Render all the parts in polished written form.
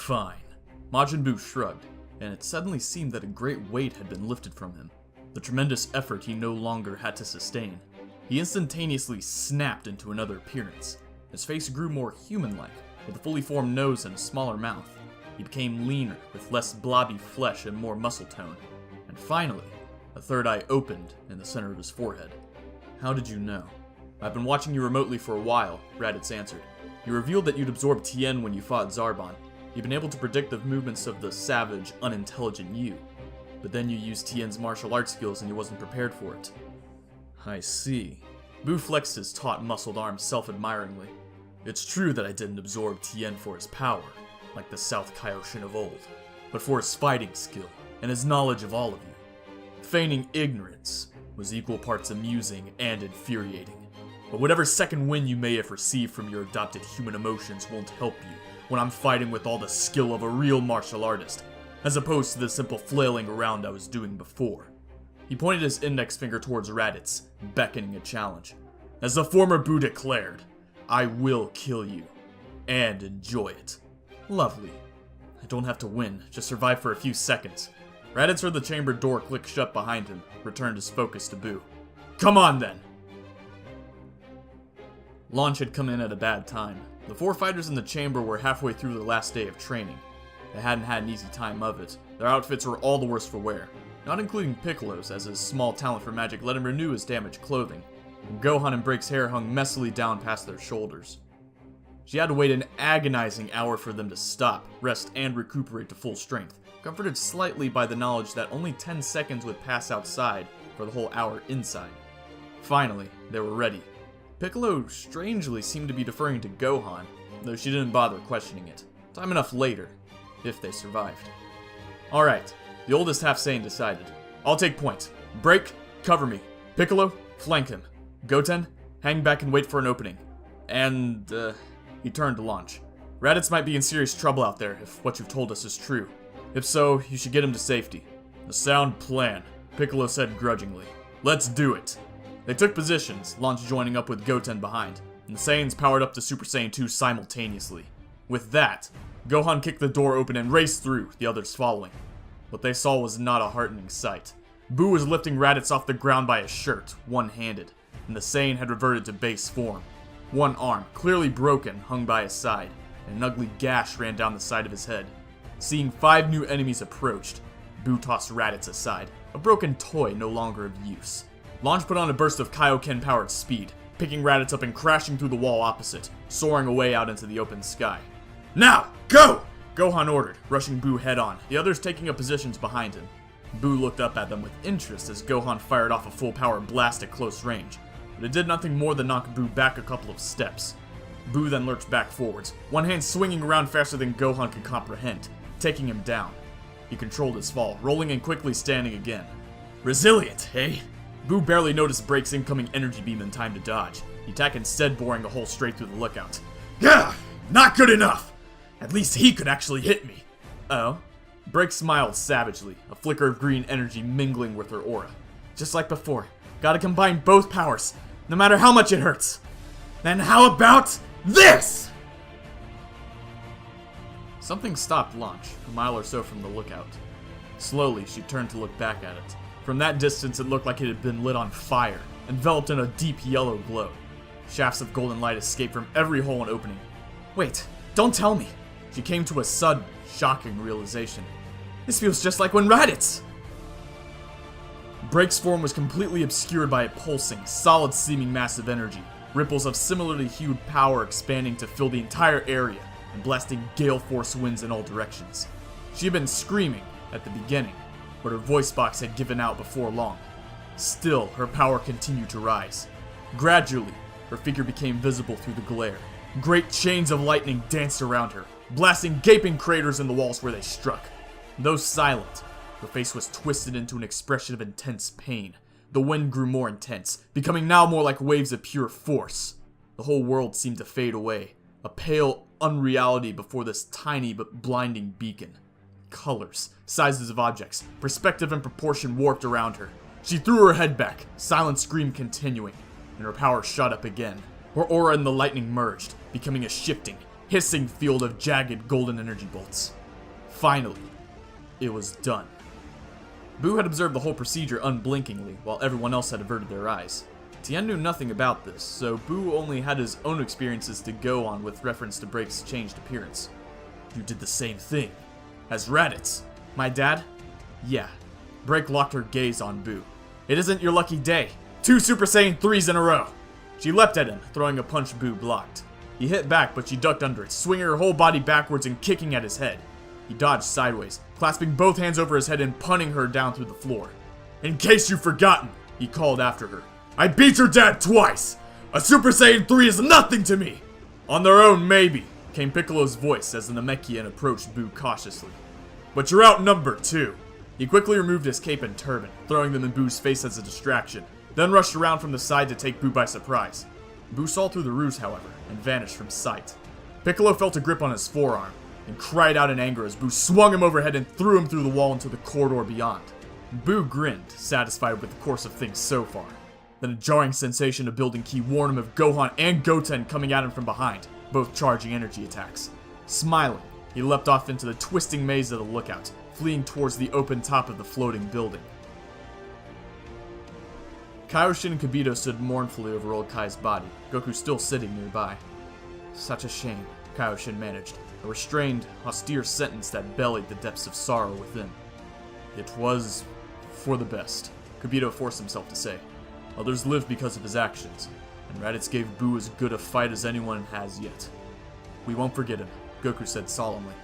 Fine. Majin Buu shrugged, and it suddenly seemed that a great weight had been lifted from him. The tremendous effort he no longer had to sustain. He instantaneously snapped into another appearance. His face grew more human-like, with a fully formed nose and a smaller mouth. He became leaner, with less blobby flesh and more muscle tone. And finally, a third eye opened in the center of his forehead. How did you know? I've been watching you remotely for a while, Raditz answered. You revealed that you'd absorbed Tien when you fought Zarbon. You've been able to predict the movements of the savage, unintelligent you. But then you used Tien's martial arts skills and you wasn't prepared for it. I see. Buu flexed his taut, muscled arms self-admiringly. It's true that I didn't absorb Tien for his power, like the South Kaioshin of old, but for his fighting skill and his knowledge of all of you. Feigning ignorance was equal parts amusing and infuriating. But whatever second wind you may have received from your adopted human emotions won't help you when I'm fighting with all the skill of a real martial artist, as opposed to the simple flailing around I was doing before. He pointed his index finger towards Raditz, beckoning a challenge. As the former Buu declared, I will kill you, and enjoy it. Lovely. I don't have to win, just survive for a few seconds. Raditz heard the chamber door click shut behind him, returned his focus to Buu. Come on then! Launch had come in at a bad time. The 4 fighters in the chamber were halfway through their last day of training. They hadn't had an easy time of it. Their outfits were all the worse for wear, not including Piccolo's, as his small talent for magic let him renew his damaged clothing. And Gohan and Break's hair hung messily down past their shoulders. She had to wait an agonizing hour for them to stop, rest, and recuperate to full strength, comforted slightly by the knowledge that only 10 seconds would pass outside for the whole hour inside. Finally, they were ready. Piccolo strangely seemed to be deferring to Gohan, though she didn't bother questioning it. Time enough later, if they survived. Alright, the oldest half-Saiyan decided. I'll take point. Break, cover me. Piccolo, flank him. Goten, hang back and wait for an opening. And, he turned to Launch. Raditz might be in serious trouble out there if what you've told us is true. If so, you should get him to safety. A sound plan, Piccolo said grudgingly. Let's do it. They took positions, Launch joining up with Goten behind, and the Saiyans powered up to Super Saiyan 2 simultaneously. With that, Gohan kicked the door open and raced through, the others following. What they saw was not a heartening sight. Buu was lifting Raditz off the ground by his shirt, one-handed, and the Saiyan had reverted to base form. One arm, clearly broken, hung by his side, and an ugly gash ran down the side of his head. Seeing 5 new enemies approached, Buu tossed Raditz aside, a broken toy no longer of use. Launch put on a burst of Kaioken-powered speed, picking Raditz up and crashing through the wall opposite, soaring away out into the open sky. Now, go! Gohan ordered, rushing Buu head-on, the others taking up positions behind him. Buu looked up at them with interest as Gohan fired off a full-power blast at close range, but it did nothing more than knock Buu back a couple of steps. Buu then lurched back forwards, one hand swinging around faster than Gohan could comprehend, taking him down. He controlled his fall, rolling and quickly standing again. Resilient, eh? Buu barely noticed Break's incoming energy beam in time to dodge, the attack instead boring a hole straight through the lookout. Gah! Not good enough! At least he could actually hit me. Oh? Break smiled savagely, a flicker of green energy mingling with her aura. Just like before, gotta combine both powers, no matter how much it hurts. Then how about this? Something stopped Launch, a mile or so from the lookout. Slowly, she turned to look back at it. From that distance, it looked like it had been lit on fire, enveloped in a deep yellow glow. Shafts of golden light escaped from every hole and opening. Wait, don't tell me! She came to a sudden, shocking realization. This feels just like when Raditz! Break's form was completely obscured by a pulsing, solid-seeming mass of energy, ripples of similarly hued power expanding to fill the entire area and blasting gale-force winds in all directions. She had been screaming at the beginning, but her voice box had given out before long. Still, her power continued to rise. Gradually, her figure became visible through the glare. Great chains of lightning danced around her, blasting gaping craters in the walls where they struck. Though silent, her face was twisted into an expression of intense pain. The wind grew more intense, becoming now more like waves of pure force. The whole world seemed to fade away, a pale unreality before this tiny but blinding beacon. Colors, sizes of objects, perspective and proportion warped around her. She threw her head back, silent scream continuing, and her power shot up again. Her aura and the lightning merged, becoming a shifting, hissing field of jagged golden energy bolts. Finally, it was done. Boo had observed the whole procedure unblinkingly, while everyone else had averted their eyes. Tien knew nothing about this, so Boo only had his own experiences to go on with reference to Break's changed appearance. You did the same thing. As Raditz. My dad? Yeah. Break locked her gaze on Boo. It isn't your lucky day. 2 Super Saiyan 3s in a row. She leapt at him, throwing a punch Boo blocked. He hit back, but she ducked under it, swinging her whole body backwards and kicking at his head. He dodged sideways, clasping both hands over his head and punting her down through the floor. In case you've forgotten, he called after her. I beat your dad twice! A Super Saiyan 3 is nothing to me! On their own, maybe, came Piccolo's voice as the Namekian approached Boo cautiously. But you're outnumbered, too. He quickly removed his cape and turban, throwing them in Boo's face as a distraction, then rushed around from the side to take Boo by surprise. Boo saw through the ruse, however, and vanished from sight. Piccolo felt a grip on his forearm, and cried out in anger as Boo swung him overhead and threw him through the wall into the corridor beyond. Boo grinned, satisfied with the course of things so far. Then a jarring sensation of building ki warned him of Gohan and Goten coming at him from behind, both charging energy attacks. Smiling, he leapt off into the twisting maze of the lookout, fleeing towards the open top of the floating building. Kaioshin and Kibito stood mournfully over old Kai's body, Goku still sitting nearby. Such a shame, Kaioshin managed, a restrained, austere sentence that bellied the depths of sorrow within. It was for the best, Kibito forced himself to say. Others lived because of his actions, and Raditz gave Boo as good a fight as anyone has yet. We won't forget him, Goku said solemnly.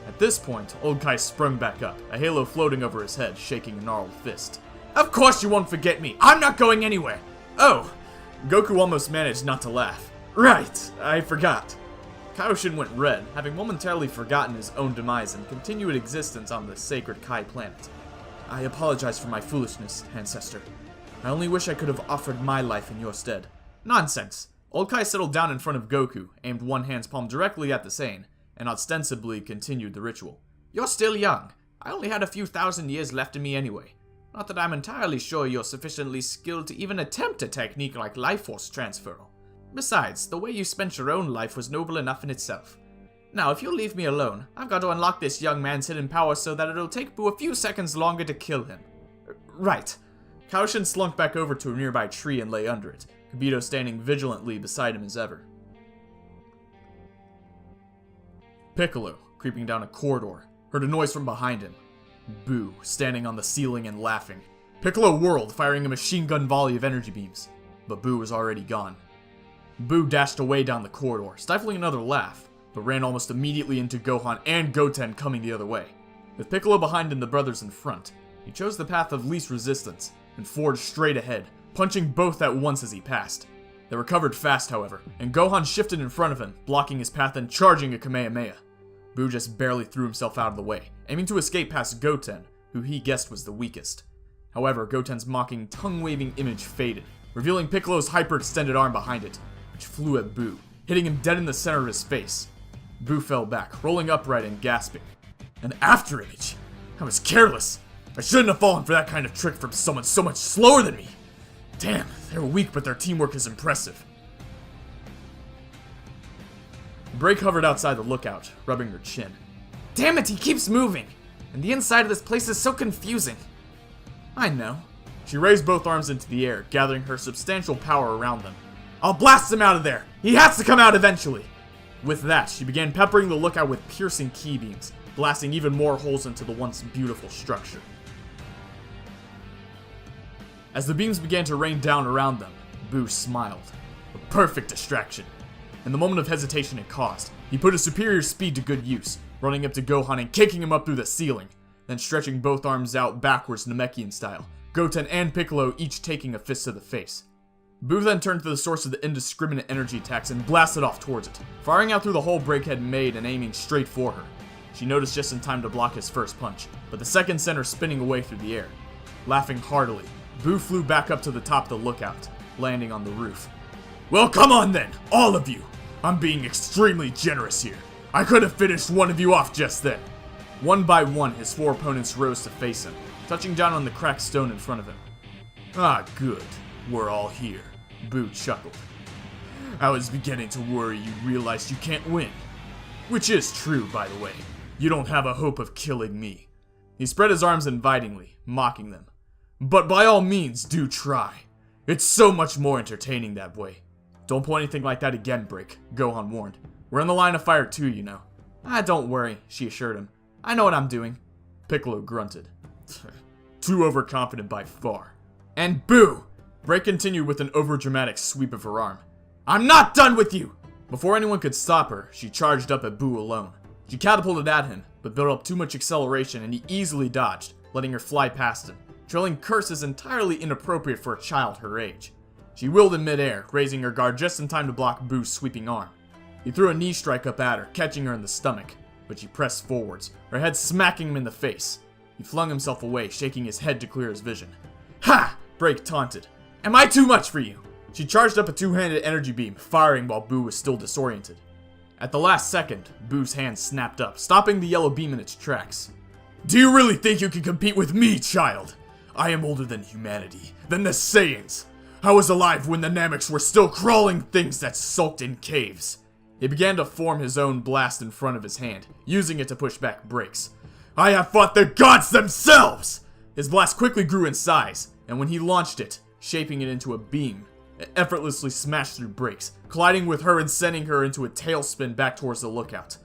At this point, old Kai sprung back up, a halo floating over his head, shaking a gnarled fist. Of course you won't forget me! I'm not going anywhere! Oh! Goku almost managed not to laugh. Right, I forgot. Kaioshin went red, having momentarily forgotten his own demise and continued existence on the sacred Kai planet. I apologize for my foolishness, ancestor. I only wish I could have offered my life in your stead. Nonsense! Old Kai settled down in front of Goku, aimed one hand's palm directly at the Saiyan, and ostensibly continued the ritual. You're still young. I only had a few thousand years left in me anyway. Not that I'm entirely sure you're sufficiently skilled to even attempt a technique like life force transferal. Besides, the way you spent your own life was noble enough in itself. Now, if you'll leave me alone, I've got to unlock this young man's hidden power so that it'll take Boo a few seconds longer to kill him. Right. Kaioshin slunk back over to a nearby tree and lay under it, Kibito standing vigilantly beside him as ever. Piccolo, creeping down a corridor, heard a noise from behind him. Boo, standing on the ceiling and laughing. Piccolo whirled, firing a machine gun volley of energy beams, but Boo was already gone. Boo dashed away down the corridor, stifling another laugh, but ran almost immediately into Gohan and Goten coming the other way. With Piccolo behind and the brothers in front, he chose the path of least resistance and forged straight ahead, punching both at once as he passed. They recovered fast, however, and Gohan shifted in front of him, blocking his path and charging a Kamehameha. Boo just barely threw himself out of the way, aiming to escape past Goten, who he guessed was the weakest. However, Goten's mocking, tongue-waving image faded, revealing Piccolo's hyper-extended arm behind it, which flew at Boo, hitting him dead in the center of his face. Boo fell back, rolling upright and gasping. An afterimage! I was careless! I shouldn't have fallen for that kind of trick from someone so much slower than me! Damn, they're weak, but their teamwork is impressive. Break hovered outside the lookout, rubbing her chin. Damn it, he keeps moving! And the inside of this place is so confusing. I know. She raised both arms into the air, gathering her substantial power around them. I'll blast him out of there! He has to come out eventually! With that, she began peppering the lookout with piercing ki beams, blasting even more holes into the once beautiful structure. As the beams began to rain down around them, Boo smiled. A perfect distraction. In the moment of hesitation it caused, he put his superior speed to good use, running up to Gohan and kicking him up through the ceiling, then stretching both arms out backwards Namekian style, Goten and Piccolo each taking a fist to the face. Boo then turned to the source of the indiscriminate energy attacks and blasted off towards it, firing out through the hole Break had made and aiming straight for her. She noticed just in time to block his first punch, but the second sent her spinning away through the air. Laughing heartily, Boo flew back up to the top of the lookout, landing on the roof. Well, come on then, all of you! I'm being extremely generous here. I could have finished one of you off just then. One by one, his four opponents rose to face him, touching down on the cracked stone in front of him. Ah, good. We're all here. Boo chuckled. I was beginning to worry you realized you can't win. Which is true, by the way. You don't have a hope of killing me. He spread his arms invitingly, mocking them. But by all means, do try. It's so much more entertaining that way. Don't pull anything like that again, Break, Gohan warned. We're in the line of fire too, you know. Don't worry, she assured him. I know what I'm doing. Piccolo grunted. Too overconfident by far. And boo! Break continued with an overdramatic sweep of her arm. I'm not done with you! Before anyone could stop her, she charged up at Boo alone. She catapulted at him, but built up too much acceleration and he easily dodged, letting her fly past him, trailing curses entirely inappropriate for a child her age. She wheeled in midair, raising her guard just in time to block Boo's sweeping arm. He threw a knee strike up at her, catching her in the stomach, but she pressed forwards, her head smacking him in the face. He flung himself away, shaking his head to clear his vision. Ha! Break taunted. Am I too much for you? She charged up a two-handed energy beam, firing while Boo was still disoriented. At the last second, Boo's hand snapped up, stopping the yellow beam in its tracks. Do you really think you can compete with me, child? I am older than humanity, than the Saiyans. I was alive when the Nameks were still crawling things that sulked in caves. He began to form his own blast in front of his hand, using it to push back Break's. I have fought the gods themselves! His blast quickly grew in size, and when he launched it, shaping it into a beam, it effortlessly smashed through Break's, colliding with her and sending her into a tailspin back towards the lookout.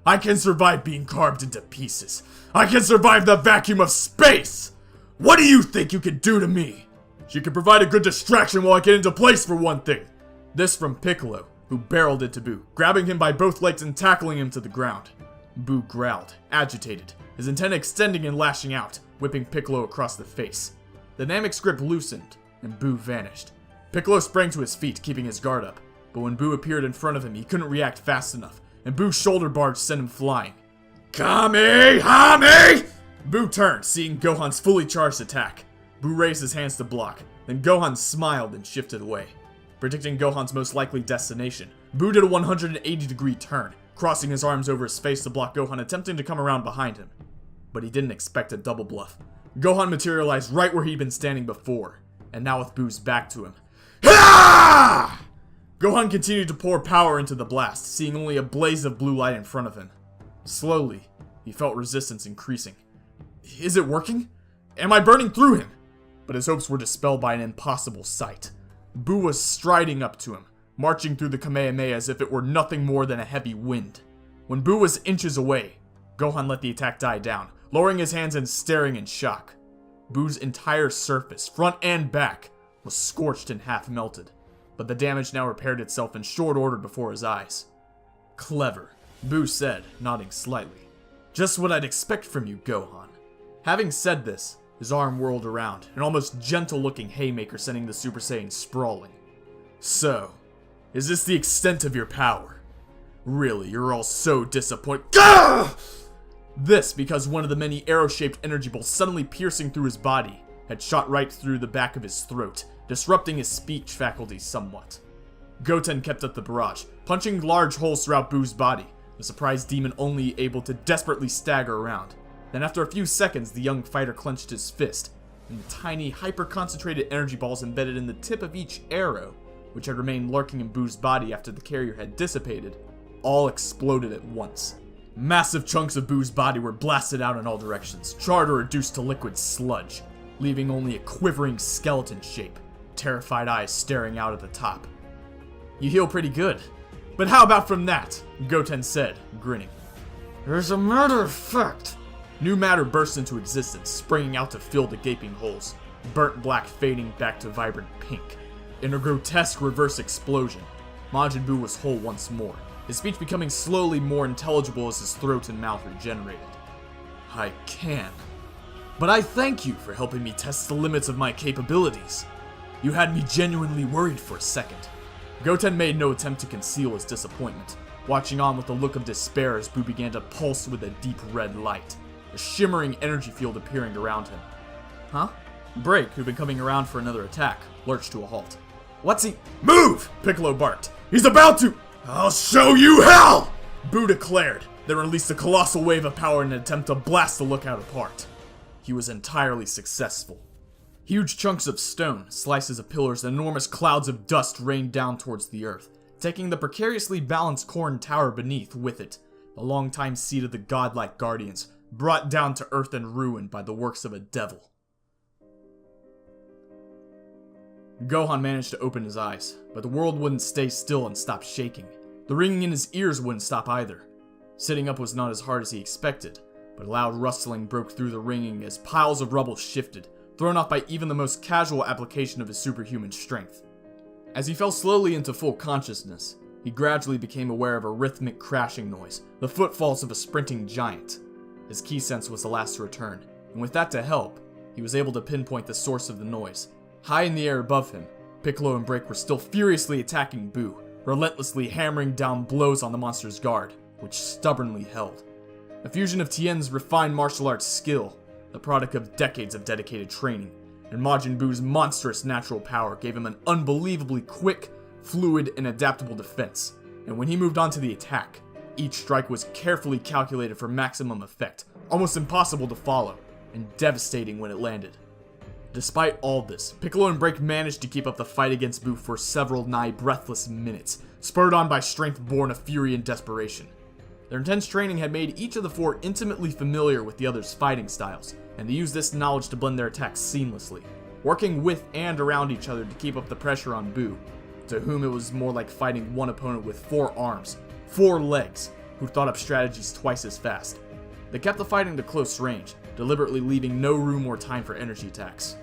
I can survive being carved into pieces. I can survive the vacuum of space! What do you think you can do to me? She could provide a good distraction while I get into place for one thing. This from Piccolo, who barreled into Boo, grabbing him by both legs and tackling him to the ground. Boo growled, agitated, his antenna extending and lashing out, whipping Piccolo across the face. The Namek's grip loosened, and Boo vanished. Piccolo sprang to his feet, keeping his guard up, but when Boo appeared in front of him, he couldn't react fast enough, and Boo's shoulder barge sent him flying. Kamehame! Boo turned, seeing Gohan's fully charged attack. Boo raised his hands to block, then Gohan smiled and shifted away. Predicting Gohan's most likely destination, Boo did a 180-degree turn, crossing his arms over his face to block Gohan attempting to come around behind him. But he didn't expect a double bluff. Gohan materialized right where he'd been standing before, and now with Boo's back to him. Ha! Gohan continued to pour power into the blast, seeing only a blaze of blue light in front of him. Slowly, he felt resistance increasing. Is it working? Am I burning through him? But his hopes were dispelled by an impossible sight. Boo was striding up to him, marching through the Kamehameha as if it were nothing more than a heavy wind. When Boo was inches away, Gohan let the attack die down, lowering his hands and staring in shock. Boo's entire surface, front and back, was scorched and half melted, but the damage now repaired itself in short order before his eyes. Clever, Boo said, nodding slightly. Just what I'd expect from you, Gohan. Having said this, his arm whirled around, an almost gentle-looking haymaker sending the Super Saiyan sprawling. So, is this the extent of your power? Really, you're all so disappointed. Gah! This because one of the many arrow-shaped energy bolts suddenly piercing through his body had shot right through the back of his throat, disrupting his speech faculties somewhat. Goten kept up the barrage, punching large holes throughout Boo's body, the surprised demon only able to desperately stagger around. Then after a few seconds, the young fighter clenched his fist, and the tiny, hyper-concentrated energy balls embedded in the tip of each arrow, which had remained lurking in Boo's body after the carrier had dissipated, all exploded at once. Massive chunks of Boo's body were blasted out in all directions, charred or reduced to liquid sludge, leaving only a quivering skeleton shape, terrified eyes staring out at the top. You heal pretty good. But how about from that? Goten said, grinning. As a matter of fact, new matter burst into existence, springing out to fill the gaping holes, burnt black fading back to vibrant pink. In a grotesque reverse explosion, Majin Buu was whole once more, his speech becoming slowly more intelligible as his throat and mouth regenerated. I can. But I thank you for helping me test the limits of my capabilities. You had me genuinely worried for a second. Goten made no attempt to conceal his disappointment, watching on with a look of despair as Buu began to pulse with a deep red light, a shimmering energy field appearing around him. Huh? Break, who'd been coming around for another attack, lurched to a halt. What's he— Move! Piccolo barked. He's about to— I'll show you hell! Buu declared, then released a colossal wave of power in an attempt to blast the lookout apart. He was entirely successful. Huge chunks of stone, slices of pillars, and enormous clouds of dust rained down towards the earth, taking the precariously balanced Corn Tower beneath with it, the longtime seat of the godlike guardians, brought down to earth and ruined by the works of a devil. Gohan managed to open his eyes, but the world wouldn't stay still and stop shaking. The ringing in his ears wouldn't stop either. Sitting up was not as hard as he expected, but a loud rustling broke through the ringing as piles of rubble shifted, thrown off by even the most casual application of his superhuman strength. As he fell slowly into full consciousness, he gradually became aware of a rhythmic crashing noise, the footfalls of a sprinting giant. His ki sense was the last to return, and with that to help, he was able to pinpoint the source of the noise. High in the air above him, Piccolo and Break were still furiously attacking Buu, relentlessly hammering down blows on the monster's guard, which stubbornly held. A fusion of Tien's refined martial arts skill, the product of decades of dedicated training, and Majin Buu's monstrous natural power gave him an unbelievably quick, fluid, and adaptable defense, and when he moved on to the attack, each strike was carefully calculated for maximum effect, almost impossible to follow, and devastating when it landed. Despite all this, Piccolo and Break managed to keep up the fight against Buu for several nigh breathless minutes, spurred on by strength born of fury and desperation. Their intense training had made each of the four intimately familiar with the other's fighting styles, and they used this knowledge to blend their attacks seamlessly, working with and around each other to keep up the pressure on Buu, to whom it was more like fighting one opponent with 4 arms, 4 legs, who thought up strategies twice as fast. They kept the fighting to close range, deliberately leaving no room or time for energy attacks.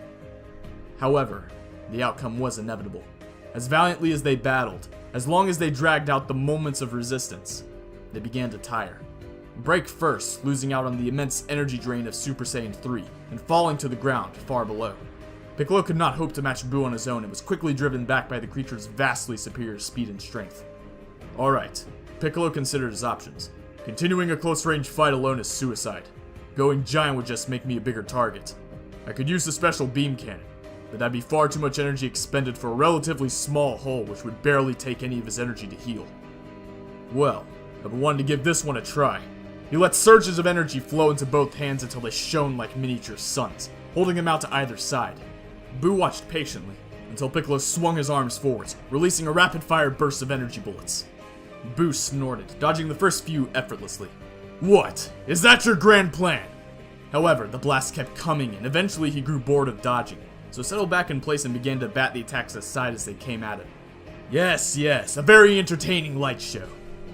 However, the outcome was inevitable. As valiantly as they battled, as long as they dragged out the moments of resistance, they began to tire. Break first, losing out on the immense energy drain of Super Saiyan 3, and falling to the ground far below. Piccolo could not hope to match Buu on his own and was quickly driven back by the creature's vastly superior speed and strength. Alright, Piccolo considered his options. Continuing a close-range fight alone is suicide. Going giant would just make me a bigger target. I could use the special beam cannon, but that'd be far too much energy expended for a relatively small hole which would barely take any of his energy to heal. Well, I've been wanting to give this one a try. He let surges of energy flow into both hands until they shone like miniature suns, holding them out to either side. Buu watched patiently, until Piccolo swung his arms forwards, releasing a rapid-fire burst of energy bullets. Buu snorted, dodging the first few effortlessly. What? Is that your grand plan? However, the blasts kept coming, and eventually he grew bored of dodging, so settled back in place and began to bat the attacks aside as they came at him. Yes, a very entertaining light show.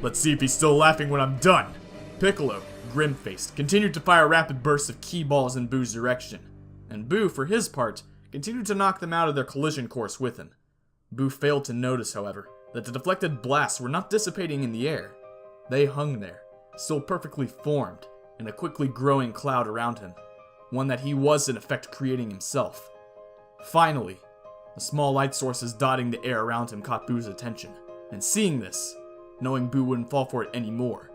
Let's see if he's still laughing when I'm done. Piccolo, grim-faced, continued to fire rapid bursts of ki balls in Buu's direction, and Buu, for his part, continued to knock them out of their collision course with him. Buu failed to notice, however, that the deflected blasts were not dissipating in the air. They hung there, still perfectly formed, in a quickly growing cloud around him, one that he was in effect creating himself. Finally, the small light sources dotting the air around him caught Buu's attention, and seeing this, knowing Buu wouldn't fall for it anymore,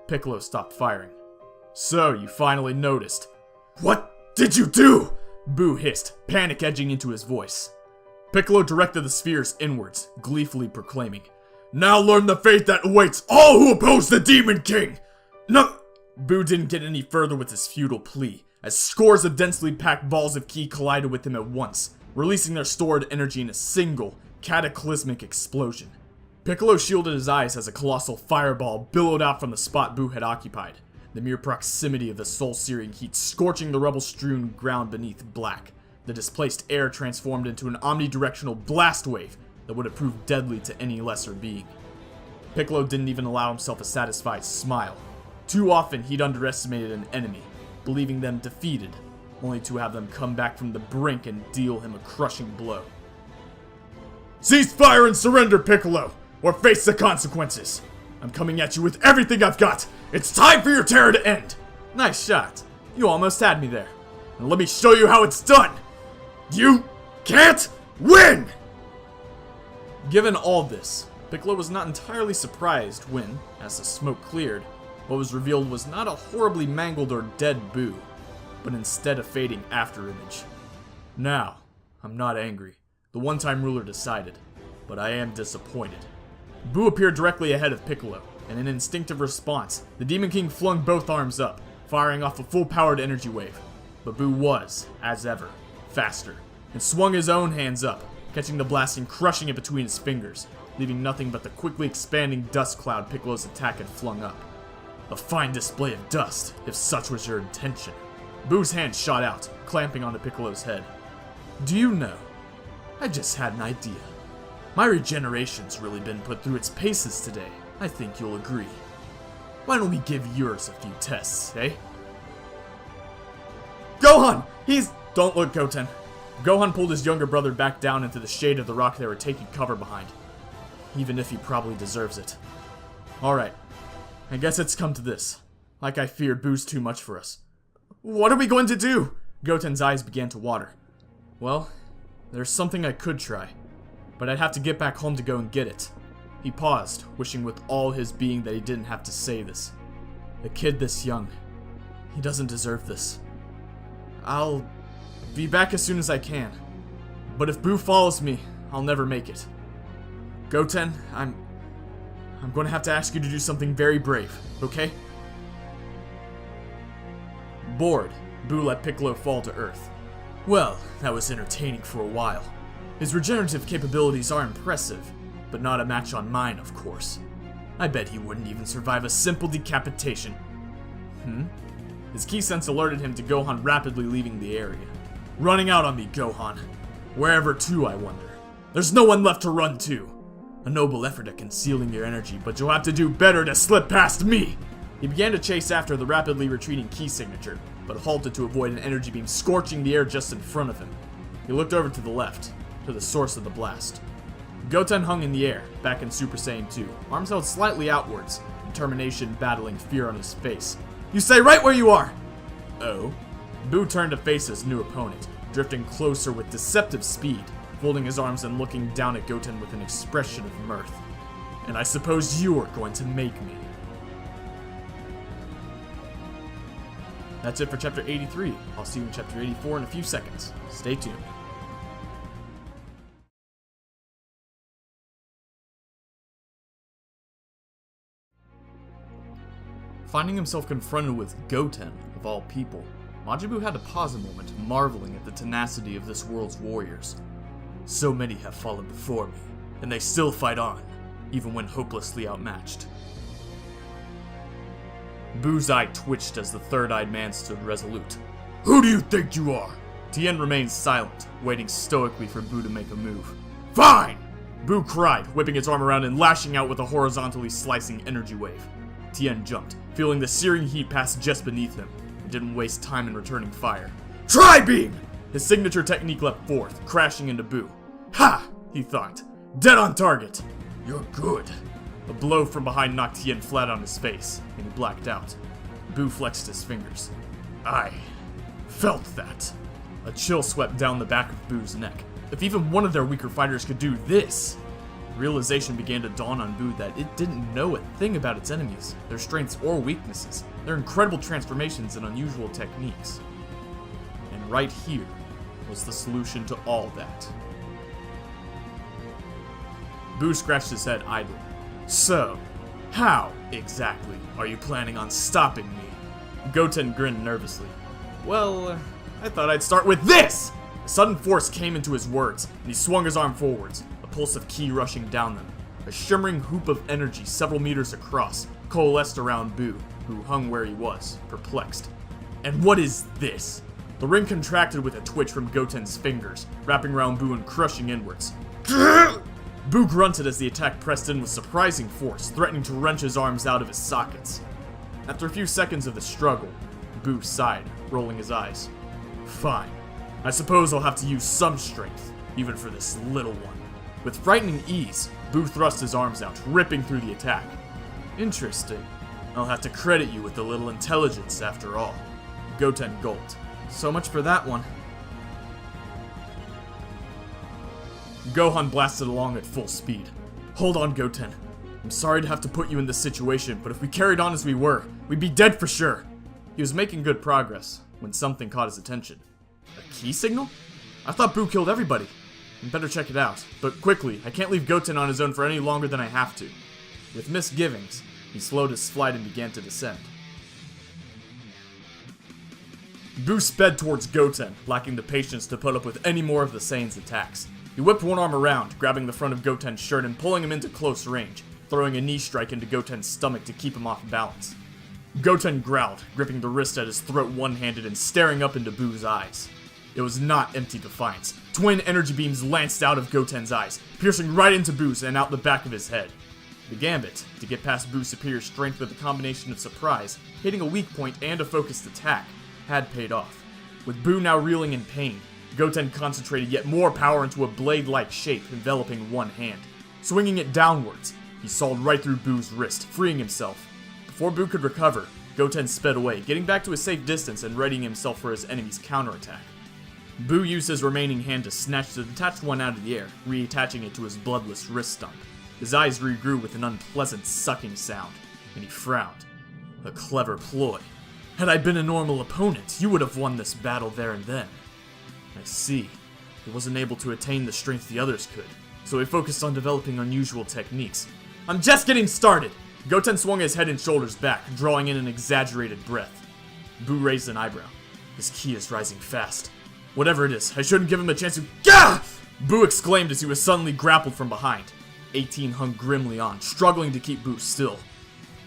Piccolo stopped firing. So, you finally noticed. What did you do? Buu hissed, panic edging into his voice. Piccolo directed the spheres inwards, gleefully proclaiming, Now learn the fate that awaits all who oppose the Demon King! No! Buu didn't get any further with his futile plea, as scores of densely packed balls of ki collided with him at once, releasing their stored energy in a single, cataclysmic explosion. Piccolo shielded his eyes as a colossal fireball billowed out from the spot Buu had occupied, the mere proximity of the soul-searing heat scorching the rubble-strewn ground beneath black. The displaced air transformed into an omnidirectional blast wave that would have proved deadly to any lesser being. Piccolo didn't even allow himself a satisfied smile. Too often he'd underestimated an enemy, believing them defeated, only to have them come back from the brink and deal him a crushing blow. Cease fire and surrender, Piccolo, or face the consequences. I'm coming at you with everything I've got. It's time for your terror to end. Nice shot. You almost had me there. And let me show you how it's done. You can't win! Given all this, Piccolo was not entirely surprised when, as the smoke cleared, what was revealed was not a horribly mangled or dead Buu, but instead a fading afterimage. Now, I'm not angry, the one-time ruler decided, but I am disappointed. Buu appeared directly ahead of Piccolo, and in instinctive response, the Demon King flung both arms up, firing off a full-powered energy wave. But Buu was, as ever, faster, and swung his own hands up, catching the blast and crushing it between his fingers, leaving nothing but the quickly expanding dust cloud Piccolo's attack had flung up. A fine display of dust, if such was your intention. Boo's hand shot out, clamping onto Piccolo's head. Do you know? I just had an idea. My regeneration's really been put through its paces today. I think you'll agree. Why don't we give yours a few tests, eh? Gohan! Don't look, Goten. Gohan pulled his younger brother back down into the shade of the rock they were taking cover behind. Even if he probably deserves it. Alright. I guess it's come to this. Like I feared, Boo's too much for us. What are we going to do? Goten's eyes began to water. Well, there's something I could try. But I'd have to get back home to go and get it. He paused, wishing with all his being that he didn't have to say this. A kid this young. He doesn't deserve this. I'll be back as soon as I can. But if Boo follows me, I'll never make it. Goten, I'm going to have to ask you to do something very brave, okay? Bored, Boo let Piccolo fall to earth. Well, that was entertaining for a while. His regenerative capabilities are impressive, but not a match on mine, of course. I bet he wouldn't even survive a simple decapitation. His key sense alerted him to Gohan rapidly leaving the area. Running out on me, Gohan. Wherever to, I wonder. There's no one left to run to. A noble effort at concealing your energy, but you'll have to do better to slip past me! He began to chase after the rapidly retreating key signature, but halted to avoid an energy beam scorching the air just in front of him. He looked over to the left, to the source of the blast. Goten hung in the air, back in Super Saiyan 2, arms held slightly outwards, determination battling fear on his face. You stay right where you are! Oh? Boo turned to face his new opponent, drifting closer with deceptive speed, folding his arms and looking down at Goten with an expression of mirth. And I suppose you're going to make me. That's it for Chapter 83. I'll see you in Chapter 84 in a few seconds. Stay tuned. Finding himself confronted with Goten, of all people, Majin Buu had to pause a moment, marveling at the tenacity of this world's warriors. So many have fallen before me, and they still fight on, even when hopelessly outmatched. Buu's eye twitched as the third-eyed man stood resolute. Who do you think you are? Tien remained silent, waiting stoically for Buu to make a move. Fine! Buu cried, whipping his arm around and lashing out with a horizontally slicing energy wave. Tien jumped, feeling the searing heat pass just beneath him, and didn't waste time in returning fire. Tri-beam! His signature technique leapt forth, crashing into Buu. Ha! He thought. Dead on target! You're good. A blow from behind knocked Tien flat on his face, and he blacked out. Buu flexed his fingers. I felt that. A chill swept down the back of Buu's neck. If even one of their weaker fighters could do this! Realization began to dawn on Buu that it didn't know a thing about its enemies, their strengths or weaknesses, their incredible transformations and unusual techniques. And right here was the solution to all that. Buu scratched his head idly. So, how, exactly, are you planning on stopping me? Goten grinned nervously. Well, I thought I'd start with this! A sudden force came into his words, and he swung his arm forwards, a pulse of ki rushing down them. A shimmering hoop of energy several meters across coalesced around Buu, who hung where he was, perplexed. And what is this? The ring contracted with a twitch from Goten's fingers, wrapping around Buu and crushing inwards. Buu grunted as the attack pressed in with surprising force, threatening to wrench his arms out of his sockets. After a few seconds of the struggle, Buu sighed, rolling his eyes. Fine. I suppose I'll have to use some strength, even for this little one. With frightening ease, Buu thrust his arms out, ripping through the attack. Interesting. I'll have to credit you with a little intelligence after all. Goten gulped. So much for that one. Gohan blasted along at full speed. Hold on, Goten. I'm sorry to have to put you in this situation, but if we carried on as we were, we'd be dead for sure. He was making good progress, when something caught his attention. A key signal? I thought Buu killed everybody. I'd better check it out, but quickly, I can't leave Goten on his own for any longer than I have to. With misgivings, he slowed his flight and began to descend. Buu sped towards Goten, lacking the patience to put up with any more of the Saiyan's attacks. He whipped one arm around, grabbing the front of Goten's shirt and pulling him into close range, throwing a knee strike into Goten's stomach to keep him off balance. Goten growled, gripping the wrist at his throat one-handed and staring up into Buu's eyes. It was not empty defiance. Twin energy beams lanced out of Goten's eyes, piercing right into Buu's and out the back of his head. The gambit, to get past Buu's superior strength with a combination of surprise, hitting a weak point and a focused attack, had paid off. With Buu now reeling in pain, Goten concentrated yet more power into a blade-like shape enveloping one hand. Swinging it downwards, he sawed right through Buu's wrist, freeing himself. Before Buu could recover, Goten sped away, getting back to a safe distance and readying himself for his enemy's counterattack. Buu used his remaining hand to snatch the detached one out of the air, reattaching it to his bloodless wrist stump. His eyes regrew with an unpleasant sucking sound, and he frowned. A clever ploy. Had I been a normal opponent, you would have won this battle there and then. I see. He wasn't able to attain the strength the others could, so he focused on developing unusual techniques. I'm just getting started! Goten swung his head and shoulders back, drawing in an exaggerated breath. Buu raised an eyebrow. His ki is rising fast. Whatever it is, I shouldn't give him a chance to— Gah! Buu exclaimed as he was suddenly grappled from behind. 18 hung grimly on, struggling to keep Buu still.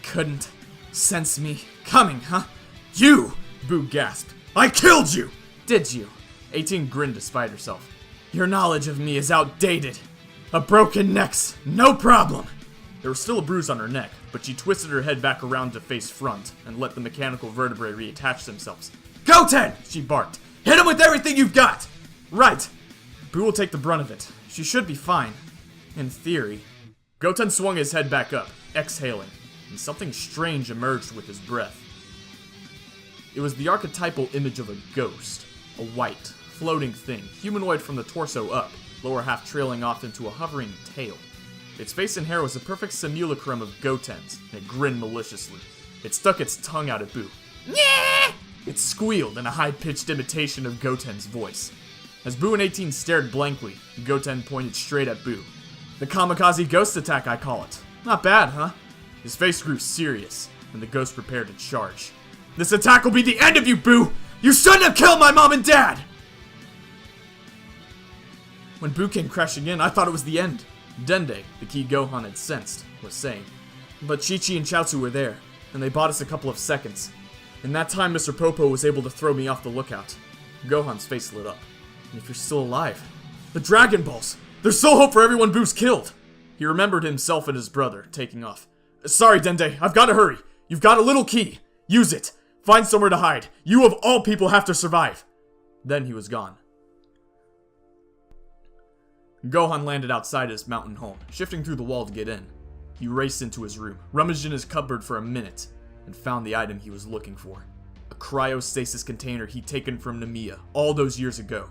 Couldn't sense me coming, huh? You! Buu gasped. I killed you! Did you? 18 grinned despite herself. Your knowledge of me is outdated. A broken neck's no problem. There was still a bruise on her neck, but she twisted her head back around to face front and let the mechanical vertebrae reattach themselves. Goten! She barked. Hit him with everything you've got! Right. Buu will take the brunt of it. She should be fine. In theory. Goten swung his head back up, exhaling, and something strange emerged with his breath. It was the archetypal image of a ghost. A white, floating thing, humanoid from the torso up, lower half trailing off into a hovering tail. Its face and hair was a perfect simulacrum of Goten's, and it grinned maliciously. It stuck its tongue out at Buu. Nyeh! It squealed in a high-pitched imitation of Goten's voice. As Buu and 18 stared blankly, Goten pointed straight at Buu. The kamikaze ghost attack, I call it. Not bad, huh? His face grew serious, and the ghost prepared to charge. This attack will be the end of you, Buu! You shouldn't have killed my mom and dad! When Buu came crashing in, I thought it was the end. Dende, the key Gohan had sensed, was saying. But Chi-Chi and Chaozu were there, and they bought us a couple of seconds. In that time, Mr. Popo was able to throw me off the lookout. Gohan's face lit up. And if you're still alive, the Dragon Balls! There's still hope for everyone Buu's killed! He remembered himself and his brother, taking off. Sorry, Dende, I've got to hurry. You've got a little key. Use it. Find somewhere to hide. You of all people have to survive. Then he was gone. Gohan landed outside his mountain home, shifting through the wall to get in. He raced into his room, rummaged in his cupboard for a minute, and found the item he was looking for. A cryostasis container he'd taken from Namiya all those years ago.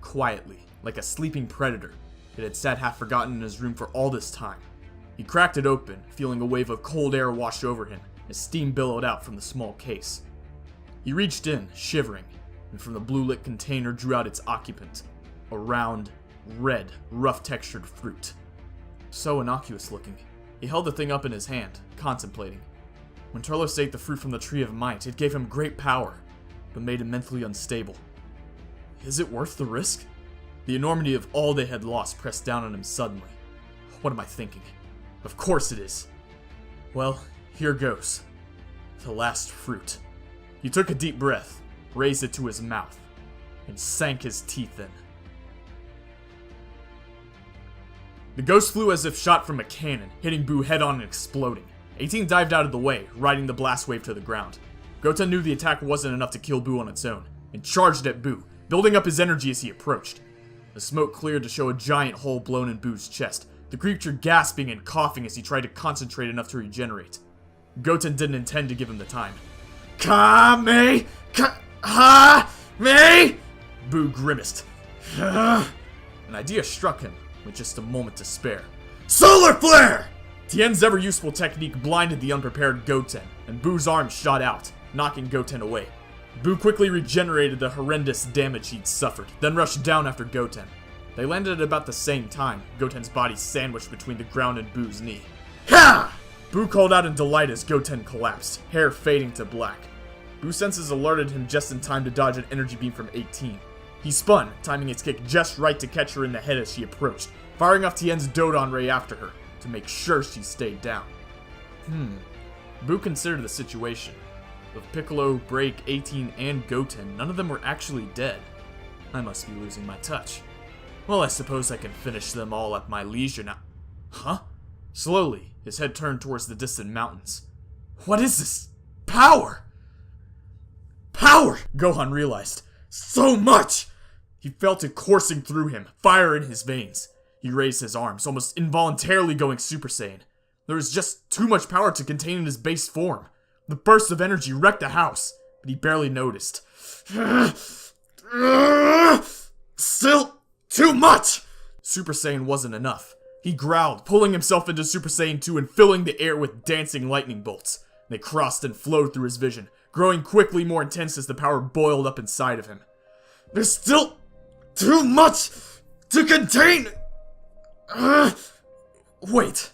Quietly, like a sleeping predator, it had sat half forgotten in his room for all this time. He cracked it open, feeling a wave of cold air wash over him as steam billowed out from the small case. He reached in, shivering, and from the blue-lit container drew out its occupant, a round, red, rough-textured fruit. So innocuous-looking. He held the thing up in his hand, contemplating. When Turles ate the fruit from the Tree of Might, it gave him great power, but made him mentally unstable. Is it worth the risk? The enormity of all they had lost pressed down on him suddenly. What am I thinking? Of course it is. Well, here goes. The last fruit. He took a deep breath, raised it to his mouth, and sank his teeth in. The ghost flew as if shot from a cannon, hitting Buu head-on and exploding. 18 dived out of the way, riding the blast wave to the ground. Goten knew the attack wasn't enough to kill Buu on its own, and charged at Buu, building up his energy as he approached. The smoke cleared to show a giant hole blown in Buu's chest, the creature gasping and coughing as he tried to concentrate enough to regenerate. Goten didn't intend to give him the time. Ka-me! Ka-ha-me! Buu grimaced. An idea struck him, with just a moment to spare. Solar Flare! Tien's ever-useful technique blinded the unprepared Goten, and Buu's arm shot out, knocking Goten away. Buu quickly regenerated the horrendous damage he'd suffered, then rushed down after Goten. They landed at about the same time, Goten's body sandwiched between the ground and Buu's knee. Ha! Buu called out in delight as Goten collapsed, hair fading to black. Buu's senses alerted him just in time to dodge an energy beam from 18. He spun, timing its kick just right to catch her in the head as she approached, firing off Tien's Dodon ray after her, to make sure she stayed down. Buu considered the situation. With Piccolo, Break, 18, and Goten, none of them were actually dead. I must be losing my touch. Well, I suppose I can finish them all at my leisure now. Huh? Slowly, his head turned towards the distant mountains. What is this? Power! Power! Gohan realized. So much! He felt it coursing through him, fire in his veins. He raised his arms, almost involuntarily going Super Saiyan. There was just too much power to contain in his base form. The burst of energy wrecked the house, but he barely noticed. Still too much! Super Saiyan wasn't enough. He growled, pulling himself into Super Saiyan 2 and filling the air with dancing lightning bolts. They crossed and flowed through his vision, growing quickly more intense as the power boiled up inside of him. There's still too much to contain! Wait.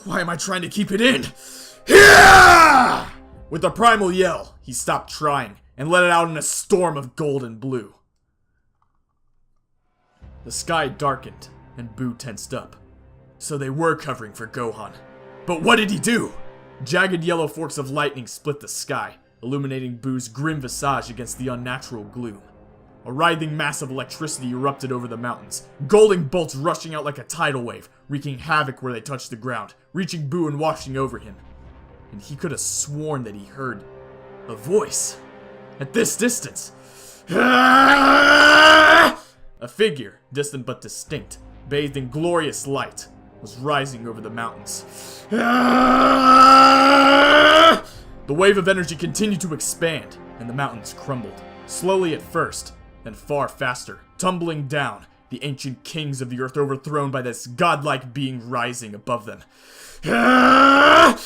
Why am I trying to keep it in? Yeah! With a primal yell, he stopped trying and let it out in a storm of gold and blue. The sky darkened and Buu tensed up. So they were covering for Gohan. But what did he do? Jagged yellow forks of lightning split the sky, illuminating Buu's grim visage against the unnatural gloom. A writhing mass of electricity erupted over the mountains, golden bolts rushing out like a tidal wave, wreaking havoc where they touched the ground, reaching Buu and washing over him. And he could have sworn that he heard a voice. At this distance. A figure, distant but distinct, bathed in glorious light, was rising over the mountains. The wave of energy continued to expand, and the mountains crumbled. Slowly at first, then far faster, tumbling down, the ancient kings of the earth overthrown by this godlike being rising above them. The